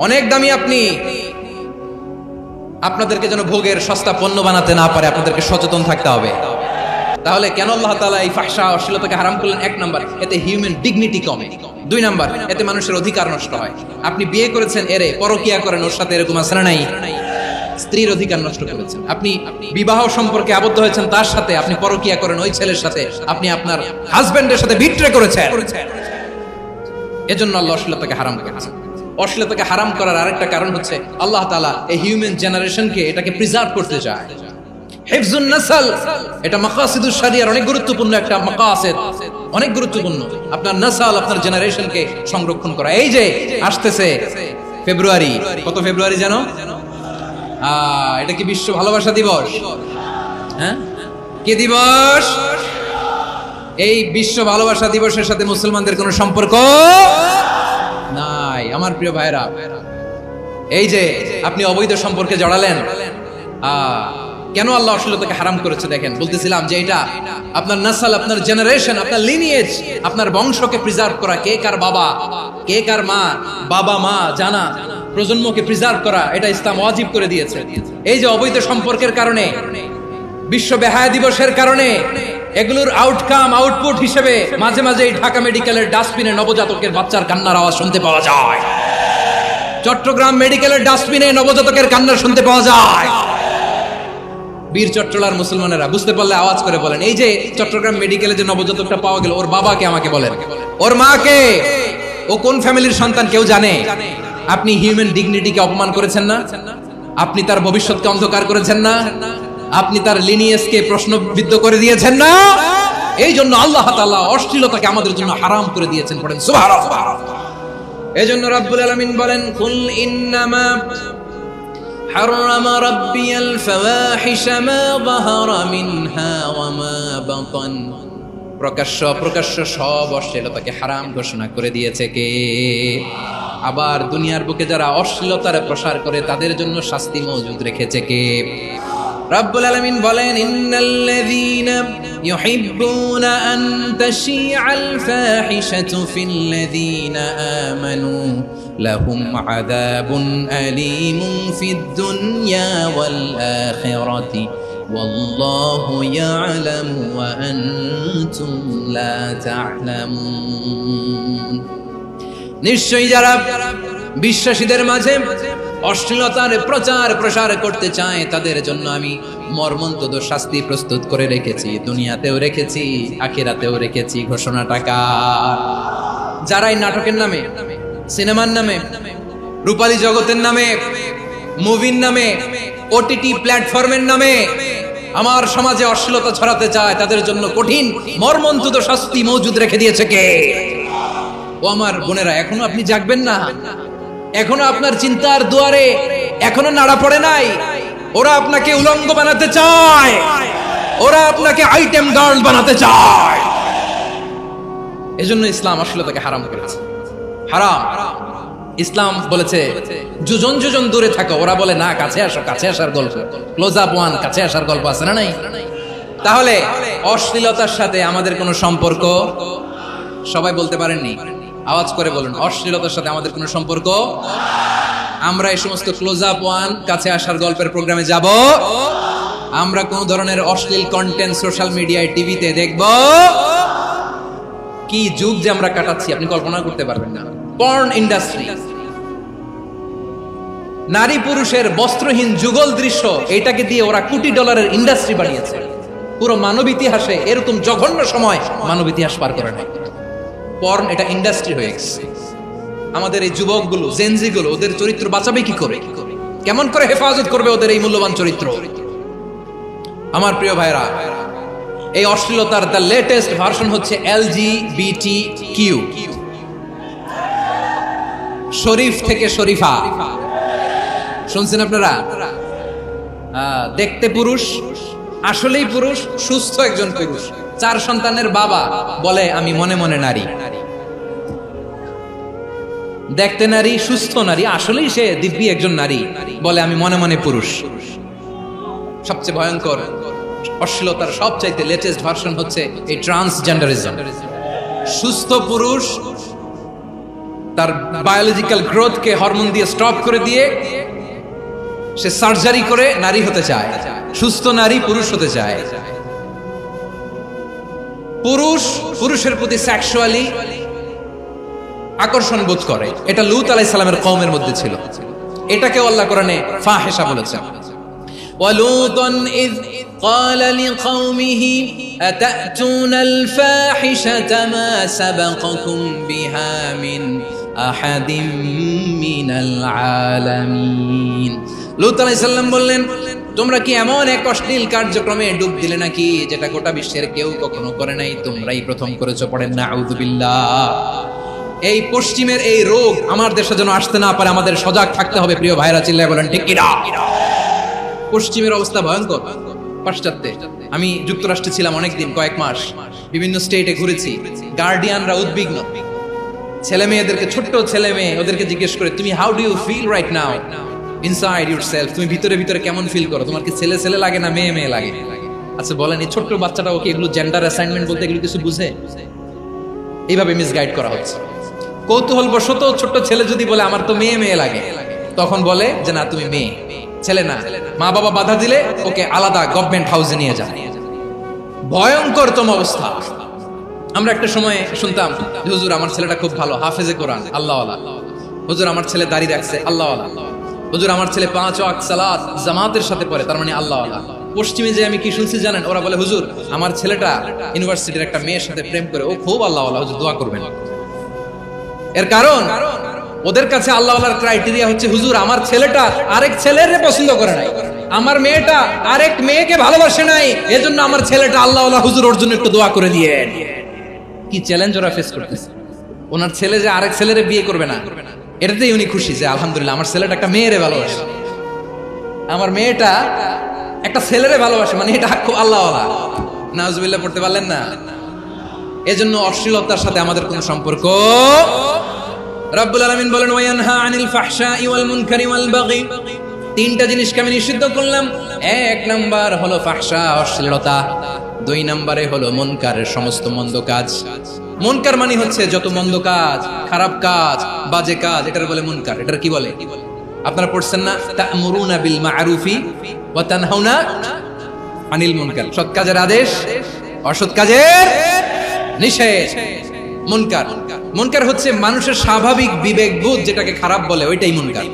অনেক দামি আপনি। আপনাদেরকে যেন ভোগের সস্তা পণ্য বানাতে না পারে, আপনাদেরকে সচেতন থাকতে হবে। তাহলে কেন আল্লাহ তাআলা এই ফাহশা অশ্লীলতাকে হারাম করলেন? এক নাম্বার, এতে হিউম্যান ডিগনিটি কমে। দুই নাম্বার, এতে মানুষের অধিকার নষ্ট হয়। আপনি বিয়ে করেছেন এরে, পরকিয়া করেন ওর সাথে, এরকম আছে না নাই? স্ত্রীর অধিকার নষ্ট করেছেন। আপনি বিবাহ সম্পর্কে আবদ্ধ হয়েছেন তার সাথে, আপনি পরকিয়া করেন ওই ছেলের সাথে, আপনি আপনার হাজবেন্ডের সাথে বিট্রে করেছেন। এজন্য আল্লাহ অশ্লীলতাকে হারাম করেছেন। অশ্লীলতাকে হারাম করার আরেকটা কারণ হচ্ছে আল্লাহ তাআলা এই হিউম্যান জেনারেশনকে এটাকে প্রিজার্ভ করতে চায়। হিফজুন নাসল, এটা মাকাসিদুশ শরিয়ার অনেক গুরুত্বপূর্ণ একটা মাকাসিদ, অনেক গুরুত্বপূর্ণ। আপনার নাসল, আপনার জেনারেশনকে সংরক্ষণ করা। এই যে আসতেছে ফেব্রুয়ারি, কত ফেব্রুয়ারি জানো? এটা কি বিশ্ব ভালোবাসা দিবস? হ্যাঁ, কি দিবস? এই বিশ্ব ভালোবাসা দিবসের সাথে মুসলমানদের কোনো সম্পর্ক নাই। আমার প্রিয় ভাইরা, এই যে আপনি অবৈধ সম্পর্কে জড়ালেন, কেন আল্লাহ অশ্লীলতাকে হারাম করেছে দেখেন। বলতেছিলাম যে এটা আপনার নাসল, আপনার জেনারেশন, আপনার লিনিয়েজ, আপনার বংশকে প্রিজার্ভ করা। কে কার বাবা, কে কার মা, বাবা মা জানা, প্রজন্মকে প্রিজার্ভ করা, এটা ইসলাম ওয়াজিব করে দিয়েছে। এই যে অবৈধ সম্পর্কের কারণে, বিশ্ব বেহায়া দিবসের কারণে, এগুলোর আউটকাম, আউটপুট হিসেবে মাঝে মাঝে এই ঢাকা মেডিকেলের ডাস্টবিনে নবজাতকের বাচ্চার কান্নার আওয়াজ শুনতে পাওয়া যায়। চট্টগ্রাম মেডিকেলের ডাস্টবিনে নবজাতকের কান্না শুনতে পাওয়া যায়। বীর চট্টলার মুসলমানেরা বুঝতে পারলে আওয়াজ করে বলেন, এই যে চট্টগ্রাম মেডিকেলে যে নবজাতকটা পাওয়া গেল, ওর বাবাকে আমাকে বলেন, ওর মাকে, ও কোন ফ্যামিলির সন্তান কেউ জানে? আপনি হিউম্যান ডিগনিটিকে অপমান করেছেন না? আপনি তার ভবিষ্যৎকে অন্ধকার করেছেন না? আপনি তার লিনিয়েজকে প্রশ্নবিদ্ধ করে দিয়েছেন না? এই জন্য আল্লাহ তাআলা অশ্লীলতাকে আমাদের জন্য হারাম করে দিয়েছেন। পড়েন সুবহানাল্লাহ। এই জন্য রব্বুল আলামিন বলেন, কুল ইন্নামা হারামা রাব্বিয়াল ফাওয়াহিশা মা যাহারা মিনহা ওয়া মা বাতান। প্রকাশ্য অপ্রকাশ্য সব অশ্লীলতাকে হারাম ঘোষণা করে দিয়েছে কে? আবার দুনিয়ার বুকে যারা অশ্লীলতার প্রসার করে তাদের জন্য শাস্তি মজুদ রেখেছে কে? রব্বুল আলামিন বলেন, ইন্নাল্লাযীনা ইউহিব্বুনা আন তাশিআল ফাহিশাতু ফিল্লাযীনা আমানু লাহুম আযাবুন আলীমুন ফিদ দুনিয়া ওয়াল আখিরাতি ওয়াল্লাহু ইয়ালামু ওয়া আনতুম লা তা'লামুন। নিশ্চয়ই যারা বিশ্বাসীদের মাঝে অশ্লীলতার প্রচার প্রসার করতে চায় তাদের জন্য আমি মর্মন্তুদ শাস্তি প্রস্তুত করে রেখেছি, দুনিয়াতেও রেখেছি, আখিরাতেও রেখেছি। ঘোষণাটা কার? যারাই নাটকের নামে, সিনেমার নামে, রূপালী জগতের নামে, মুভির নামে, ওটিটি প্ল্যাটফর্মের নামে আমার সমাজে অশ্লীলতা ছড়াতে চায় তাদের জন্য কঠিন মর্মন্তুদ শাস্তি মজুদ রেখে দিয়েছে কে? ও আমার বোনেরা, এখনো আপনি জাগবেন না? এখনো আপনার চিন্তার দুয়ারে এখনো নাড়া পড়ে নাই? ওরা আপনাকে উলঙ্গ বানাতে চায়, ওরা আপনাকে আইটেম গার্ল বানাতে চায়। এজন্য ইসলাম অশ্লীলতাকে হারাম করেছে। হারাম। ইসলাম বলেছে যোজন যোজন দূরে থাকো, ওরা বলে না কাছে আসো, কাছে আসার গল্প, ক্লোজ আপ ওয়ান, কাছে আসার গল্প আছে না নাই? তাহলে অশ্লীলতার সাথে আমাদের কোনো সম্পর্ক? সবাই বলতে পারেননি, আওয়াজ করে বলুন, অশ্লীলতার সাথে আমাদের কোনো সম্পর্ক? আমরা এই সমস্ত ক্লোজ আপ ওয়ান, কাছে আসার গল্পের প্রোগ্রামে যাব? আমরা কোন ধরনের অশ্লীল কন্টেন্ট সোশ্যাল মিডিয়ায়, টিভিতে দেখব? কি যুগ যে আমরা কাটাচ্ছি আপনি কল্পনা করতে পারবেন না। পর্ন ইন্ডাস্ট্রি, নারী পুরুষের বস্ত্রহীন যুগল দৃশ্য, এটাকে দিয়ে ওরা কোটি ডলারের ইন্ডাস্ট্রি বানিয়েছে। পুরো মানব ইতিহাসে এরকম জঘন্য সময় মানব ইতিহাস পার করে নাই। পর্ন এটা ইন্ডাস্ট্রি হয়ে গেছে। আমাদের এই যুবকগুলো, জেনজিগুলো, ওদের চরিত্র বাঁচাবে কি করে? কেমন করে হেফাজত করবে ওদের এই মূল্যবান চরিত্র? আমার প্রিয় ভাইরা, এই অশ্লীলতার দ্য লেটেস্ট ভার্সন হচ্ছে LGBTQ, শরীফ থেকে শরীফা। শুনছেন আপনারা? দেখতে পুরুষ, আসলেই পুরুষ, সুস্থ একজন পুরুষ, 4 সন্তানের বাবা, বলে আমি মনে মনে নারী। দেখতে নারী, সুস্থ নারী, আসলেই সে দিব্যি একজন নারী, বলে আমি মনে মনে পুরুষ। সবচেয়ে ভয়ঙ্কর অশ্লীলতার সবচাইতে লেটেস্ট ভার্সন হচ্ছে এই ট্রান্সজেন্ডারিজম। সুস্থ পুরুষ তার বায়োলজিক্যাল গ্রোথকে হরমোন দিয়ে স্টপ করে দিয়ে সে সার্জারি করে নারী হতে চায়, সুস্থ নারী পুরুষ হতে চায়। পুরুষের প্রতি সেক্সুয়ালি আকর্ষণ বোধ করে, এটা লূত আলাইহিস সালামের কওমের মধ্যে ছিল। এটাকে আল্লাহ কোরআনে ফাহিশা বলেছেন। ওয়ালুতান ইয ক্বালা লিকাওমিহি আতাতুনাল ফাহিশাতা মা সাবাকাকুম বিহা মিন আহাদিম মিনাল আলামিন। লূত আলাইহিস সালাম বললেন, তোমরা কি এমন এক অশ্লীল কার্যক্রমে ডুব দিলে নাকি যেটা গোটা বিশ্বের কেউ কখনো করে নাই, তোমরাই প্রথম করেছো। পড়েন নাউযুবিল্লাহ। এই পশ্চিমের এই রোগ আমার দেশে যেন আসতে না পারে, আমাদের সজাগ থাকতে হবে। প্রিয় ভাইরা, চিল্লায় বলেন ঠিক কিনা? পশ্চিমের অবস্থা ভয়ঙ্কর। পাশ্চাত্যে আমি যুক্তরাষ্ট্রে ছিলাম অনেকদিন, কয়েক মাস, বিভিন্ন স্টেটে ঘুরেছি। গার্ডিয়ানরা উদ্বিগ্ন, ছেলে মেয়েদেরকে, ছোট্ট ছেলে মেয়ে, ওদেরকে জিজ্ঞেস করে, তুমি how do you feel right now inside yourself? তুমি ভিতরে ভিতরে কেমন ফিল করো? তোমার কি ছেলে ছেলে লাগে না মেয়ে মেয়ে লাগে? আচ্ছা বলেন, এই ছোট্ট বাচ্চাটা ওকে এগুলো জেন্ডার অ্যাসাইনমেন্ট বলতে এগুলো কিছু বুঝে? এইভাবে মিসগাইড করা হচ্ছে। কৌতূহল বশত ছোট্ট ছেলে যদি বলে আমার তো মেয়ে মেয়ে লাগে, তখন বলে যে না তুমি মেয়ে, ছেলে না। মা বাবা বাধা দিলে ওকে আলাদা গভর্নমেন্ট হাউসে নিয়ে যায়। ভয়ঙ্করতম অবস্থা। আমরা একটা সময় শুনতাম, হুজুর আমার ছেলেটা খুব ভালো, হাফেজে কোরআন, আল্লাহওয়ালা। হুজুর আমার ছেলে দাড়ি রাখছে, আল্লাহওয়ালা। হুজুর আমার ছেলে 5 ওয়াক্ত সালাত জামাতের সাথে পড়ে, তার মানে আল্লাহওয়ালা। পশ্চিমে যে আমি কি শুনছি জানেন? ওরা বলে হুজুর আমার ছেলেটা ইউনিভার্সিটির একটা মেয়ের সাথে প্রেম করে, ও খুব আল্লাহওয়ালা, হুজুর দোয়া করবেন। এর কারণ ওদের কাছে আল্লাহওয়ালার ক্রাইটেরিয়া হচ্ছে, হুজুর আমার ছেলেটা আরেক ছেলের পছন্দ করে নাই, আমার মেয়েটা আরেক মেয়েকে ভালোবাসে নাই, এজন্য আমার ছেলেটা আল্লাহওয়ালা, হুজুর ওর জন্য একটু দোয়া করে দিয়ে। কি চ্যালেঞ্জ ওরা ফেস করতেছে। ওনার ছেলে যে আরেক ছেলেরে বিয়ে করবে না, এটাতেই উনি খুশি যে আলহামদুলিল্লাহ আমার ছেলেটা একটা মেয়েরে ভালোবাসে, আমার মেয়েটা একটা ছেলেরে ভালোবাসে, মানে এটা খুব আল্লাহওয়ালা। নাউজুবিল্লাহ পড়তে পারলেন না? এজন্য অশ্লীলতার সাথে আমাদের কোনো সম্পর্ক। রব্বুল আলামিন বলেন, ওয়ায়ানহা আনিল ফাহশাই ওয়াল মুনকারি ওয়াল বাগি। তিনটা জিনিসকে আমি নিষিদ্ধ করলাম। এক নাম্বার হলো ফাহশা, অশ্লীলতা। 2 নম্বরে হলো মুনকারের সমস্ত মন্দ কাজ। মুনকার মানে হচ্ছে যত মন্দ কাজ, খারাপ কাজ, বাজে কাজ, এটার বলে মুনকার। এটার কি বলে? আপনারা পড়ছেন না, তা'মুরুনা বিল মা'রুফি ওয়া তানহাউনা আনিল মুনকার। সৎ কাজের আদেশ, অসৎ কাজের নিষেধ। মুনকার, মুনকার হচ্ছে মানুষের স্বাভাবিক বিবেকবোধ যেটাকে খারাপ বলে, ওইটাই মুনকার।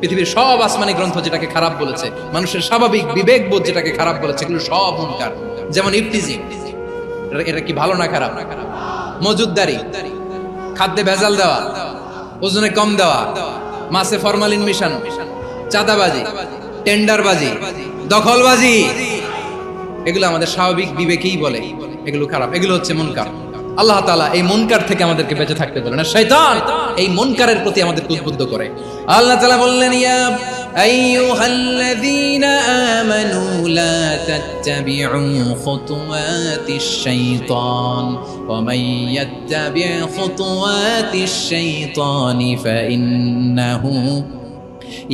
পৃথিবীর সব আসমানি গ্রন্থ যেটাকে খারাপ বলেছে, মানুষের স্বাভাবিক বিবেকবোধ যেটাকে খারাপ বলেছে, এগুলো সব মুনকার। যেমন ইফতিজিং, এটা কি ভালো না খারাপ? মজুদদারি, খাদ্যে ভেজাল দেওয়া, ওজনে কম দেওয়া, মাছে ফরমালিন মিশানো, চাঁদাবাজি, টেন্ডারবাজি, দখলবাজি, এগুলো আমাদের স্বাভাবিক বিবেকেই বলে এগুলো খারাপ, এগুলো হচ্ছে মুনকার। আল্লাহ তাআলা এই মুনকার থেকে আমাদেরকে বেঁচে থাকতে বলেন, আর শয়তান এই মুনকারের প্রতি আমাদেরকে উদ্বুদ্ধ করে। আল্লাহ তাআলা বললেন, ইয়া আইয়ুহাল্লাযীনা আমানু লা তাত্তাবিউ খুতুওয়াতিশ শাইতান ওয়া মান ইয়াত্তাবি' খুতুওয়াতিশ শাইতানি ফাইন্নাহু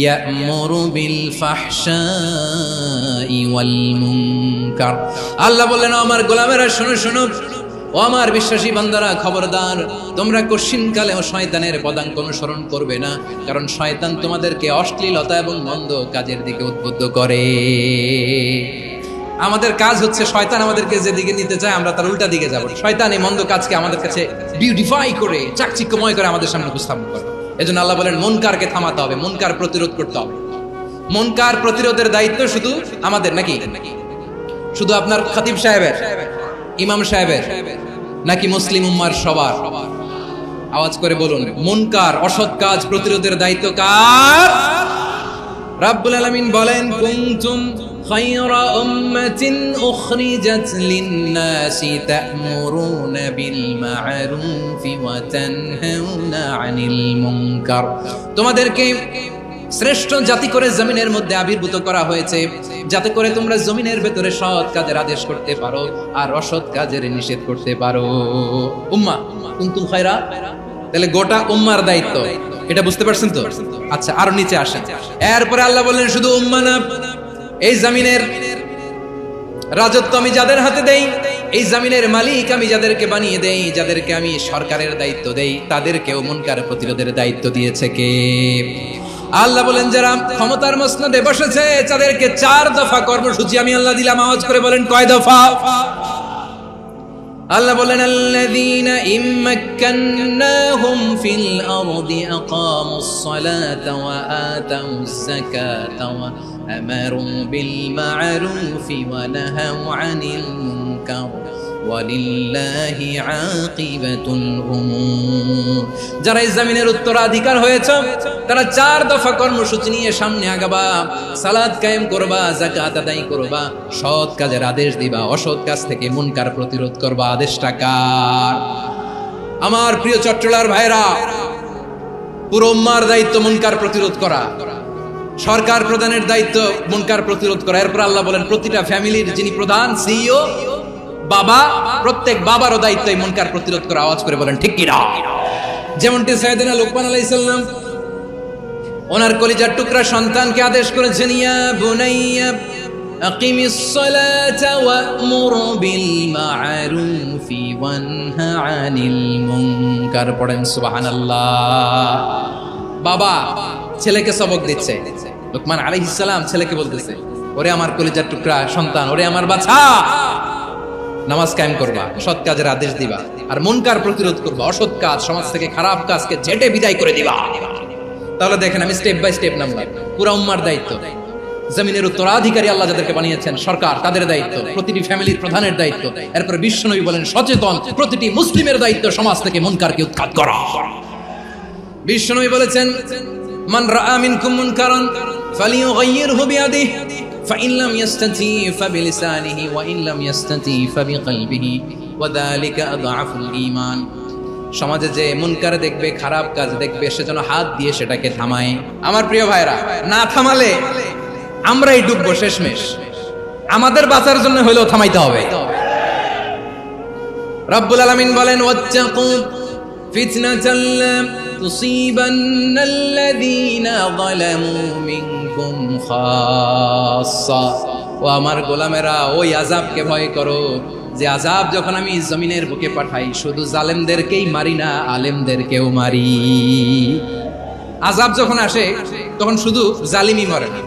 ইয়া'মুরু বিল ফাহশাই ওয়াল মুনকার। আল্লাহ বললেন, আমার গোলামেরা শোনো শোনো, ও আমার বিশ্বাসী বান্দারা খবরদার, তোমরা কশিনকালেও শয়তানের পদাঙ্ক অনুসরণ করবে না, কারণ শয়তান তোমাদেরকে অশ্লীলতা এবং মন্দ কাজের দিকে উদ্বুদ্ধ করে। আমাদের কাজ হচ্ছে শয়তান আমাদেরকে যেদিকে নিতে চায় আমরা তার উল্টা দিকে যাব। শয়তান এই মন্দ কাজকে আমাদের কাছে বিউটিফাই করে, চাকচিক্যময় করে আমাদের সামনে উপস্থাপন করে। এজন্য আল্লাহ বলেন মুনকারকে থামাতে হবে, মুনকার প্রতিরোধ করতে হবে। মুনকার প্রতিরোধের দায়িত্ব শুধু আমাদের নাকি? শুধু আপনার খতিব সাহেবের, ইমাম সাহেবের, নাকি মুসলিম উম্মার সবার? আওয়াজ করে বলুন, মুনকার অসৎ কাজ প্রতিরোধের দায়িত্ব কার? রাব্বুল আলামিন বলেন, কুনতুম খায়রা উম্মাতিন উখরিজাত লিন-নাসি তা'মুরুনা বিল মা'রুফি ওয়া তানহাউনা আনিল মুনকার। তোমাদেরকে শ্রেষ্ঠ জাতি করে জমিনের মধ্যে আবির্ভূত করা হয়েছে, যাতে করে তোমরা জমিনের ভেতরে সৎ কাজের আদেশ করতে পারো আর অসৎ কাজের নিষেধ করতে পারো। উম্মাহ কুনতুম খায়রা, তাহলে গোটা উম্মার দায়িত্ব, এটা বুঝতে পারছেন তো? আচ্ছা, আরো নিচে আসেন। এরপরে আল্লাহ বললেন, শুধু উম্মাহ না, এই জমিনের রাজত্ব আমি যাদের হাতে দেই, এই জমিনের মালিক আমি যাদেরকে বানিয়ে দেই, যাদেরকে আমি সরকারের দায়িত্ব দেই, তাদেরকেও মুনকার প্রতিরোধের দায়িত্ব দিয়েছে কে? আল্লাহ বলেন, যারা ক্ষমতার মসনদে বসেছে তাদেরকে 4 দফা কর্মসূচি আমি আল্লাহ দিলাম। আওয়াজ করে বলেন, কয় দফা? আল্লাহ বলেন আল্লাযীনা ইম্মাক্কান্নাহুম ফিল আরদি আকামুস সালাতা ওয়া আতাউজ যাকাতা ওয়া আমারু বিল মা'রুফি ওয়া নাহাউ আনিল মুনকার ওয়ালিল্লাহি আকিবাতুল উমুর। যারা এই জমিনের উত্তরাধিকার হয়েছে তারা 4 দফা কর্মসূচি নিয়ে সামনে আগাবা। সালাত কায়েম করবা, যাকাত আদায় করবা, সৎ কাজের আদেশ দিবা, অসৎ কাজ থেকে মুনকার প্রতিরোধ করবা। আদেশটা কার? আমার প্রিয় চট্টলার ভাইরা, পুরো উম্মার দায়িত্ব মুনকার প্রতিরোধ করা, সরকার প্রধানের দায়িত্ব মুনকার প্রতিরোধ করা। এরপর আল্লাহ বলেন প্রতিটা ফ্যামিলির যিনি প্রধান সিইও বাবা, প্রত্যেক বাবারও দায়িত্ব এই মুনকার প্রতিরোধ করা। আওয়াজ করে বলেন ঠিক কি না? যেমনটি সাইয়েদনা লুকমান আলাইহিস সালাম ওনার কলিজার টুকরা সন্তানকে আদেশ করেছেন, ইয়া বুনাইয়া আকিমিস সালাতা ওয়া'মুর বিল মা'রুফি ওয়ানহা আনিল মুনকার। পড়েন সুবহানাল্লাহ। বাবা ছেলেকে সবক দিচ্ছে, লুকমান আলাইহিস সালাম ছেলেকে বলতেছে, ওরে আমার কলিজার টুকরা সন্তান, ওরে আমার বাছা, নামাজ কায়েম করবা, সৎ কাজের আদেশ দিবা, আর মুনকার প্রতিরোধ করবা, অসৎ কাজ, সমাজ থেকে খারাপ কাজকে ঝেঁটে বিদায় করে দিবা। তাহলে দেখেন আমি স্টেপ বাই স্টেপ নামলাম। পুরা উম্মার দায়িত্ব, জমিনের উত্তরাধিকারী আল্লাহ যাদেরকে বানিয়েছেন সরকার, তাদের দায়িত্ব, প্রতিটি ফ্যামিলির প্রধানের দায়িত্ব। এরপর বিশ্বনবী বলেন সচেতন প্রতিটি মুসলিমের দায়িত্ব সমাজ থেকে মুনকারকে উৎখাত করা। বিশ্বনবী বলেছেন, মান রাআ মিনকুম মুনকারান ফালিয়ুগাইয়িরহু বিয়াদিহি فإن لم يستطع فبلسانه وإن لم يستطع فبقلبه وذلك أضعف الإيمان। সমাজে যে মুনকার দেখবে, খারাপ কাজ দেখবে, সেজন্য হাত দিয়ে সেটাকে থামায়। আমার প্রিয় ভাইরা, না থামালে আমরাই ডুববো শেষমেশ। আমাদের বাঁচার জন্য হলেও থামাইতে হবে। রব্বুল আলামিন বলেন, ওয়াত্তাকু ফিতনাতাল লা তুসিবান্নাল্লাযীনা যালামু মিনকুম খাসসা। ও আমার গোলামেরা, ওই আযাবকে ভয় করো যে আযাব যখন আমি জমিনের বুকে পাঠাই শুধু জালেমদেরকেই মারি না, আলেমদেরকেও মারি। আযাব যখন আসে তখন শুধু জালিমই মরে না,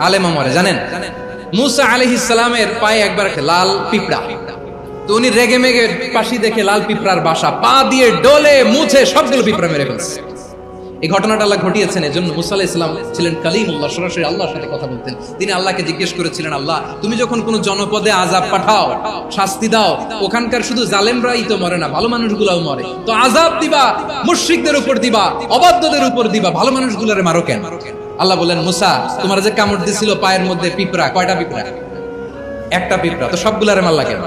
আলেমও মরে। জানেন মুসা আলাইহিস সালামের পায়ে একবার লাল পিঁপড়া, তো উনি রেগে মেগে পাশি দেখে লাল পিঁপড়ার বাসা, পা দিয়ে ডলে মুছে সবগুলো পিঁপড়া মেরে ফেলছে। এই ঘটনাটা আল্লাহ ঘটিয়েছেন এজন্য মুসা আলাইহিস সালাম ছিলেন কালিমুল্লাহ, সরাসরি আল্লাহর সাথে কথা বলতেন। তিনি আল্লাহকে জিজ্ঞেস করেছিলেন, আল্লাহ তুমি যখন কোনো জনপদে আযাব পাঠাও, শাস্তি দাও, ওখানকার শুধু জালেমরাই তো মরে না, ভালো মানুষগুলোও মরে, তো আযাব দিবা মুশরিকদের উপর দিবা, অবাধ্যদের উপর দিবা, ভালো মানুষগুলোরে মারো কেন? আল্লাহ বলেন, মুসা তোমার যে কামড় দিছিল পায়ের মধ্যে পিঁপড়া, কয়টা পিঁপড়া? একটা পিঁপড়া, তো সবগুলারে মারলা কেন?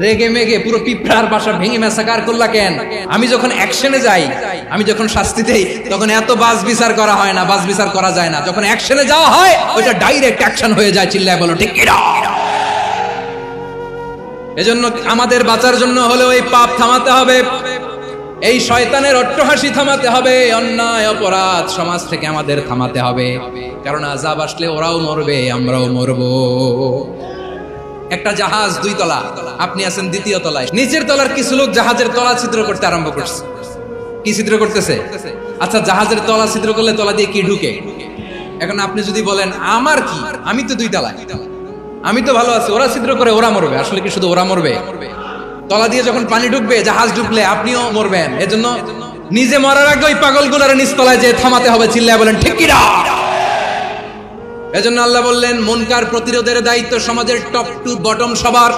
রেগে মেগে পুরো পিঁপড়ার বাসা ভেঙে ম্যাসাকার করলা কেন? আমি যখন অ্যাকশনে যাই, আমি যখন শাস্তি দেই, তখন এত বাস বিচার করা হয় না, বাস বিচার করা যায় না। যখন অ্যাকশনে যাওয়া হয় ওইটা ডাইরেক্ট অ্যাকশন হয়ে যায়। চিল্লায় বলো ঠিক কি না? এজন্য আমাদের বাঁচার জন্য হলেও এই পাপ থামাতে হবে, এই শয়তানের অট্টহাসি থামাতে হবে, অন্যায় অপরাধ সমাজ থেকে আমাদের থামাতে হবে। কারণ আযাব আসলে ওরাও মরবে, আমরাও মরবো। একটা জাহাজ 2 তলা, আপনি আছেন 2য় তলায়, নিচের তলার কিছু লোক জাহাজের তলা ছিদ্র করতে আরম্ভ করছে। কি ছিদ্র করতেছে? আচ্ছা, জাহাজের তলা ছিদ্র করলে তলা দিয়ে কি ঢুকে? এখন আপনি যদি বলেন আমার কি, আমি তো 2 তলায়, আমি তো ভালো আছি, ওরা ছিদ্র করে ওরা মরবে। আসলে কি শুধু ওরা মরবে? তলা দিয়ে যখন পানি ঢুকবে, জাহাজ ঢুকলে আপনিও মরবেন। এজন্য নিজে মরার আগে ওই পাগলগুলোর নিচ তলায় যে থামাতে হবে। চিল্লায় বলেন ঠিক কি না? এজন্য আল্লাহ বললেন মুনকার প্রতিরোধের দায়িত্ব সমাজের টপ টু বটম সবার।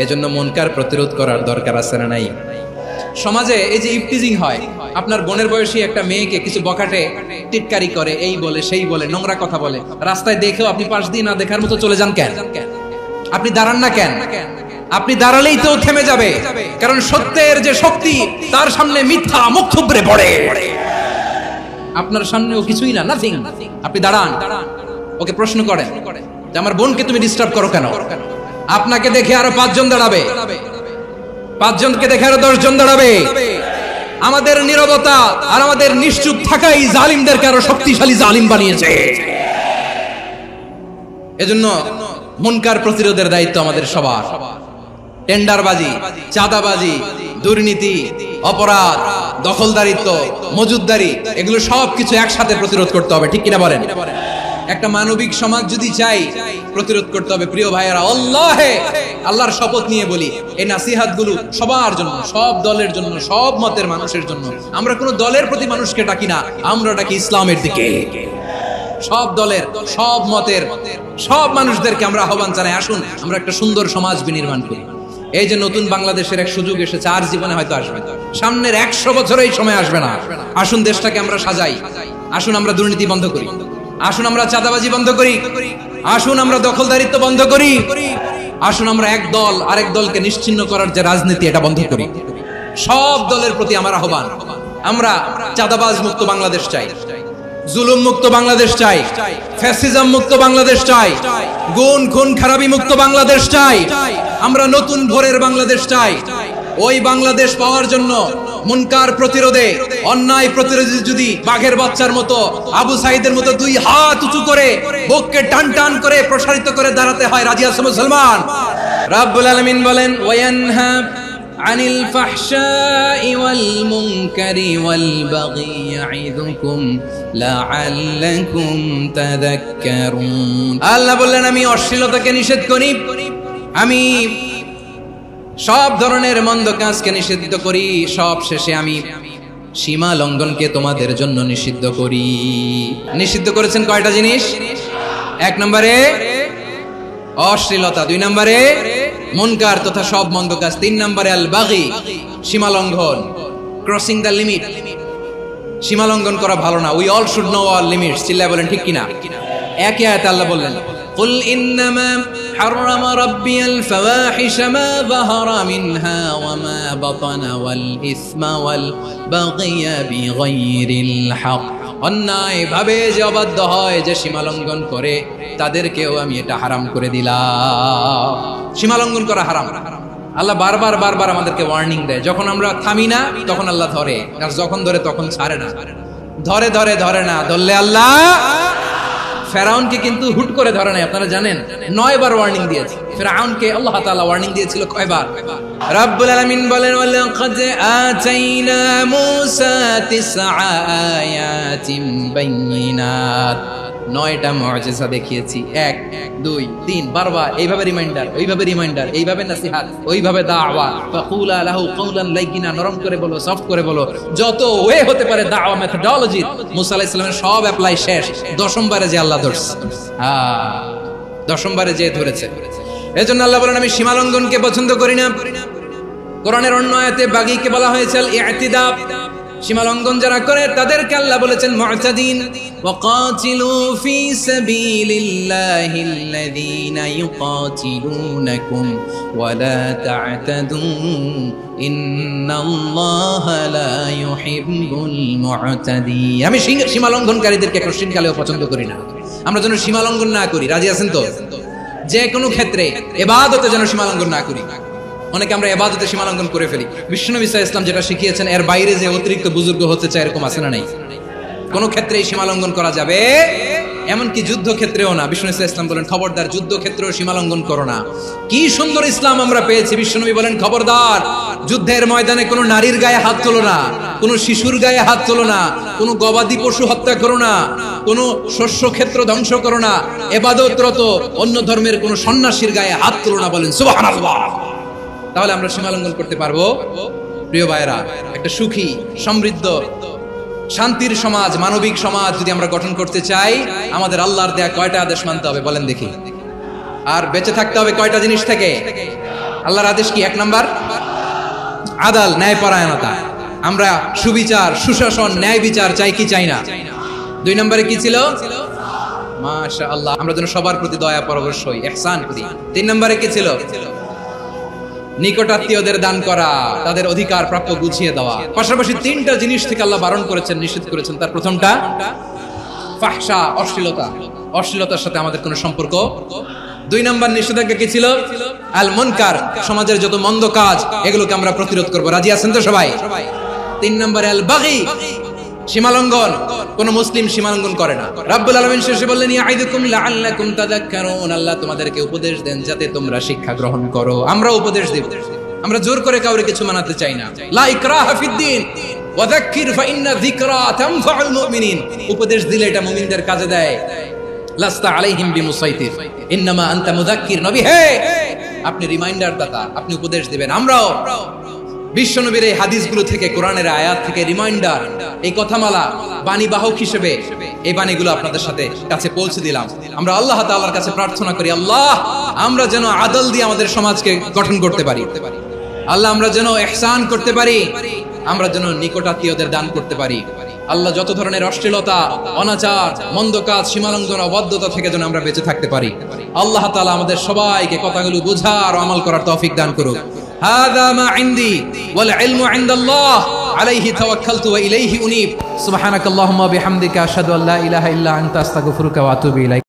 এজন্য মুনকার প্রতিরোধ করার দরকার আছে না নাই? সমাজে এই যে ইফটিজিং হয়, আপনার বোনের বয়সী একটা মেয়েকে কিছু বখাটে টিটকারি করে, এই বলে সেই বলে, নোংরা কথা বলে, রাস্তায় দেখেও আপনি পাশ দিয়ে না দেখার মতো চলে যান কেন? আপনি দাঁড়ান না কেন? আপনি দাঁড়ালেই তো থেমে যাবে, কারণ সত্যের যে শক্তি তার সামনে মিথ্যা মুখ থুবড়ে পড়ে। আপনার সামনেও কিছুই না, নাথিং। আপনি দাঁড়ান, ওকে প্রশ্ন করেন যে আমার বোনকে তুমি ডিস্টার্ব করো কেন? আপনাকে দেখে আরো 5 জন দাঁড়াবে, 5 জনকে দেখে আরো 10 জন দাঁড়াবে। আমাদের নীরবতা আর আমাদের নিশ্চুপ থাকাই জালিমদেরকে আরো শক্তিশালী জালিম বানিয়েছে। এজন্য মুনকার প্রতিরোধের দায়িত্ব আমাদের সবার। টেন্ডারবাজি, চাঁদাবাজি, দুর্নীতি, অপরাধ, দখলদারিত্ব, মজুদদারি, এগুলো সবকিছু একসাথে প্রতিরোধ করতে হবে। ঠিক কিনা বলেন? একটা মানবিক সমাজ যদি চাই, প্রতিরোধ করতে হবে। প্রিয় ভাইয়েরা, আল্লাহে আল্লাহর শপথ নিয়ে বলি, এই নাসিহাতগুলো সবার জন্য, সব দলের জন্য, সব মতের মানুষের জন্য। আমরা কোনো দলের প্রতি মানুষকে ডাকি না, আমরা ডাকি ইসলামের দিকে। সব দলের, সব মতের, সব মানুষদেরকে আমরা আহ্বান জানাই, আসুন আমরা একটা সুন্দর সমাজ বিনির্মাণ করি। এই যে নতুন বাংলাদেশের এক সুযোগ এসেছে, আর জীবনে হয়তো আসবে না, সামনের 100 বছর এই সময় আসবে না। আসুন দেশটাকে আমরা সাজাই, আসুন আমরা দুর্নীতি বন্ধ করি, আসুন আমরা চাঁদাবাজি বন্ধ করি, আসুন আমরা দখলদারিত্ব বন্ধ করি, আসুন আমরা এক দল আরেক দলকে নিশ্চিহ্ন করার যে রাজনীতি এটা বন্ধ করি। সব দলের প্রতি আমার আহ্বান, আমরা চাঁদাবাজ মুক্ত বাংলাদেশ চাই, জুলুম মুক্ত বাংলাদেশ চাই, ফ্যাসিজম মুক্ত বাংলাদেশ চাই, গুণ খুন খারাপি মুক্ত বাংলাদেশ চাই, আমরা নতুন ভোরের বাংলাদেশ চাই। ওই বাংলাদেশ পাওয়ার জন্য মুনকার প্রতিরোধে, অন্যায় প্রতিরোধে যদি বাঘের বাচ্চার মতো, আবু সাইদের মতো 2 হাত উঁচু করে বুককে টান টান করে প্রসারিত করে দাঁড়াতে হয়, রাজি আছো মুসলমান? রাব্বুল আলামিন বলেন, ওয়ায়ানহা আনিল ফাহশাই ওয়াল মুনকারি ওয়াল বাগি ইয়াইদুকুম লাআল্লাকুম তাযাক্কারুন। আল্লাহ বললেন, আমি অশ্লীলতাকে নিষেধ করি, আমি সব ধরনের মন্দ কাজকে নিষিদ্ধ করি, সব শেষে আমি সীমা লঙ্ঘনকে তোমাদের জন্য নিষিদ্ধ করি। নিষিদ্ধ করেছেন কয়টা জিনিস? 1 নম্বরে অশ্লীলতা, 2 নম্বরে মুনকার তথা সব মন্দ কাজ, 3 নম্বরে আল বাগি, সীমা লঙ্ঘন, ক্রসিং দ্য লিমিট। সীমা লঙ্ঘন করা ভালো না। We all should know our limits. চিল্লায় বলেন ঠিক কিনা? একই আয়াতে আল্লাহ বললেন, قل إنما حرم ربي الفواحش ما ظهر منها وما بطن والإثم والبغي بغير الحق। অন্যায় ভাবে যে অবাধ্য হয়, যে সীমা লঙ্ঘন করে, তাদেরকেও আমি এটা হারাম করে দিলাম। সীমা লঙ্ঘন করা হারাম। আল্লাহ বারবার বারবার আমাদেরকে ওয়ার্নিং দেয়। যখন আমরা থামি না তখন আল্লাহ ধরে, আর যখন ধরে তখন ছাড়ে না। ধরে ধরে ধরে না, ধরলে আল্লাহ। ফেরাউনকে কিন্তু হুট করে ধরে নাই, আপনারা জানেন 9 বার ওয়ার্নিং দিয়েছে। ফেরাউনকে আল্লাহ তাআলা ওয়ার্নিং দিয়েছিল কয়বার? রাব্বুল আলামিন বলেন, ওয়ালাকাদ আতাইনা মূসা 9 আয়াতিন বাইয়িনাত। 9টা মুআজিজা দেখিয়েছি, 1 2 3 বারবার এইভাবে রিমাইন্ডার, ওইভাবে রিমাইন্ডার, এইভাবে নাসিহাত, ওইভাবে দাওয়া। ফাকুলা লাহু কাওলান লাইয়িনা, নরম করে বলো, সফট করে বলো, যত ওয়ে হতে পারে দাওয়া মেথডোলজি। মুসা আলাইহিস সালামের সব অ্যাপ্লাই শেষ, 10ম বারে যে আল্লাহ ধরছে। 10ম বারে যে ধরেছে। এজন্য আল্লাহ বলেন, আমি সীমা লঙ্ঘনকে পছন্দ করি না। কোরআনের অন্য আয়াতে বাগীকে বলা হয়েছে আল ইতিদা, সীমা লঙ্ঘন যারা করে তাদেরকে আল্লাহ বলেছেন মুতাদিন। ওয়াকাতিলু ফি সাবিলিল্লাহিল্লাযীনা ইউকাতিলুনাকুম ওয়া লা তা'তাদু ইন্নাল্লাহা লা ইউহিব্বুল মুতাদিন। আমি সীমা লঙ্ঘনকারীদেরকে কোশ্চিনকালেও পছন্দ করি না। আমরা যেন সীমা লঙ্ঘন না করি, রাজি আছেন তো? যে কোনো ক্ষেত্রে ইবাদতে যেন সীমা লঙ্ঘন না করি। অনেকে আমরা ইবাদতে সীমা লঙ্ঘন করে ফেলি। বিশ্বনবী সাল্লাল্লাহু আলাইহি ওয়াসাল্লাম যেটা শিখিয়েছেন, এর বাইরে যে অতিরিক্ত বুজুর্গ হতে চায়, এরকম আছে না নাই? কোন ক্ষেত্রে সীমা লঙ্ঘন করা যাবে, এমনকি যুদ্ধ ক্ষেত্রেও না। বিশ্বনবী সাল্লাল্লাহু আলাইহি ওয়াসাল্লাম বলেন, খবরদার যুদ্ধ ক্ষেত্রেও সীমা লঙ্ঘন করো না। কি সুন্দর ইসলাম আমরা পেয়েছি। বিশ্বনবী বলেন, খবরদার যুদ্ধের ময়দানে কোনো নারীর গায়ে হাত তোলো না, কোনো শিশুর গায়ে হাত তোলো না, কোনো গবাদি পশু হত্যা করো না, কোনো শস্য ক্ষেত্র ধ্বংস করো না, ইবাদতরত অন্য ধর্মের কোনো সন্ন্যাসীর গায়ে হাত তোলো না। বলেন সুবহানাল্লাহ। তাহলে আমরা সীমা লঙ্ঘন করতে পারবো? প্রিয় ভাইরা, একটা সুখী, সমৃদ্ধ, শান্তির সমাজ, মানবিক সমাজ যদি আমরা গঠন করতে চাই, আমাদের আল্লাহর দেয়া কয়টা আদেশ মানতে হবে বলেন দেখি? আর বেঁচে থাকতে হবে কয়টা জিনিস থেকে? আল্লাহর আদেশ কি? 1 নাম্বার আদাল, ন্যায়পরায়ণতা। আমরা সুবিচার, সুশাসন, ন্যায় বিচার চাই কি চাই না? 2 নম্বরে কি ছিল? মাশাআল্লাহ, আমরা যেন সবার প্রতি দয়া পরবশ হই, ইহসান করি। 3 নম্বরে কি ছিল? নিকটাত্মীয়দের দান করা, তাদের অধিকার প্রাপ্য বুঝিয়ে দেওয়া। পাশাপাশি 3টা জিনিস থেকে আল্লাহ বারণ করেছেন, নিষেধ করেছেন। তার প্রথমটা ফাহশা, অশ্লীলতা। অশ্লীলতার সাথে আমাদের কোনো সম্পর্ক। 2 নম্বর নিষেধাজ্ঞা কি ছিল? আল মুনকার, সমাজের যত মন্দ কাজ এগুলোকে আমরা প্রতিরোধ করব। রাজি আছেন তো সবাই? 3 নম্বরে আল বাগী, সীমালঙ্ঘন। কোন মুসলিম সীমালঙ্ঘন করে না। রাব্বুল আলামিন শেষে বললেন, ইয়াইদুকুম লাআল্লাকুম তাযাক্কারুন। আল্লাহ তোমাদেরকে উপদেশ দেন যাতে তোমরা শিক্ষা গ্রহণ করো। আমরা উপদেশ দেব, আমরা জোর করে কাউরে কিছু মানাতে চাই না। লা ইকরাহা ফিদ্দিন ওয়া যাক্কির ফাইন্না যিকরা তানফাউল মুমিনিন। উপদেশ দিলে এটা মুমিনদের কাজে দেয়। লাস্তা আলাইহিম বিমুসাইতির ইন্নামা আনতা মুযাক্কির। নবী হে, আপনি রিমাইন্ডার দাতা, আপনি উপদেশ দিবেন। আমরাও বিশ্বনবীর এই হাদিসগুলো থেকে, কোরআনের আয়াত থেকে রিমাইন্ডার, এই কথামালা বাণী বাহক হিসেবে এই বাণীগুলো আপনাদের সাথে কাছে পৌঁছে দিলাম। আমরা আল্লাহ তাআলার কাছে প্রার্থনা করি, আল্লাহ আমরা যেন আদল দিয়ে আমাদের সমাজকে গঠন করতে পারি। আল্লাহ আমরা যেন ইহসান করতে পারি, আমরা যেন নিকটাত্মীয়দের দান করতে পারি। আল্লাহ যত ধরনের অশ্লীলতা, অনাচার, মন্দ কাজ, সীমালঙ্ঘন, অবাধ্যতা থেকে যেন আমরা বেঁচে থাকতে পারি। আল্লাহ তাআলা আমাদের সবাইকে কথাগুলো বোঝার ও আমল করার তৌফিক দান করুক। হাযা মা ইনদি ওয়াল ইলমু ইনদাল্লাহ আলাইহি তাওয়াক্কালতু ওয়া ইলাইহি উনীব। সুবহানাকাল্লাহুম্মা বিহামদিকা আশহাদু আল্লা ইলাহা ইল্লা আনতা আস্তাগফিরুকা ওয়া আতুবু ইলাইক।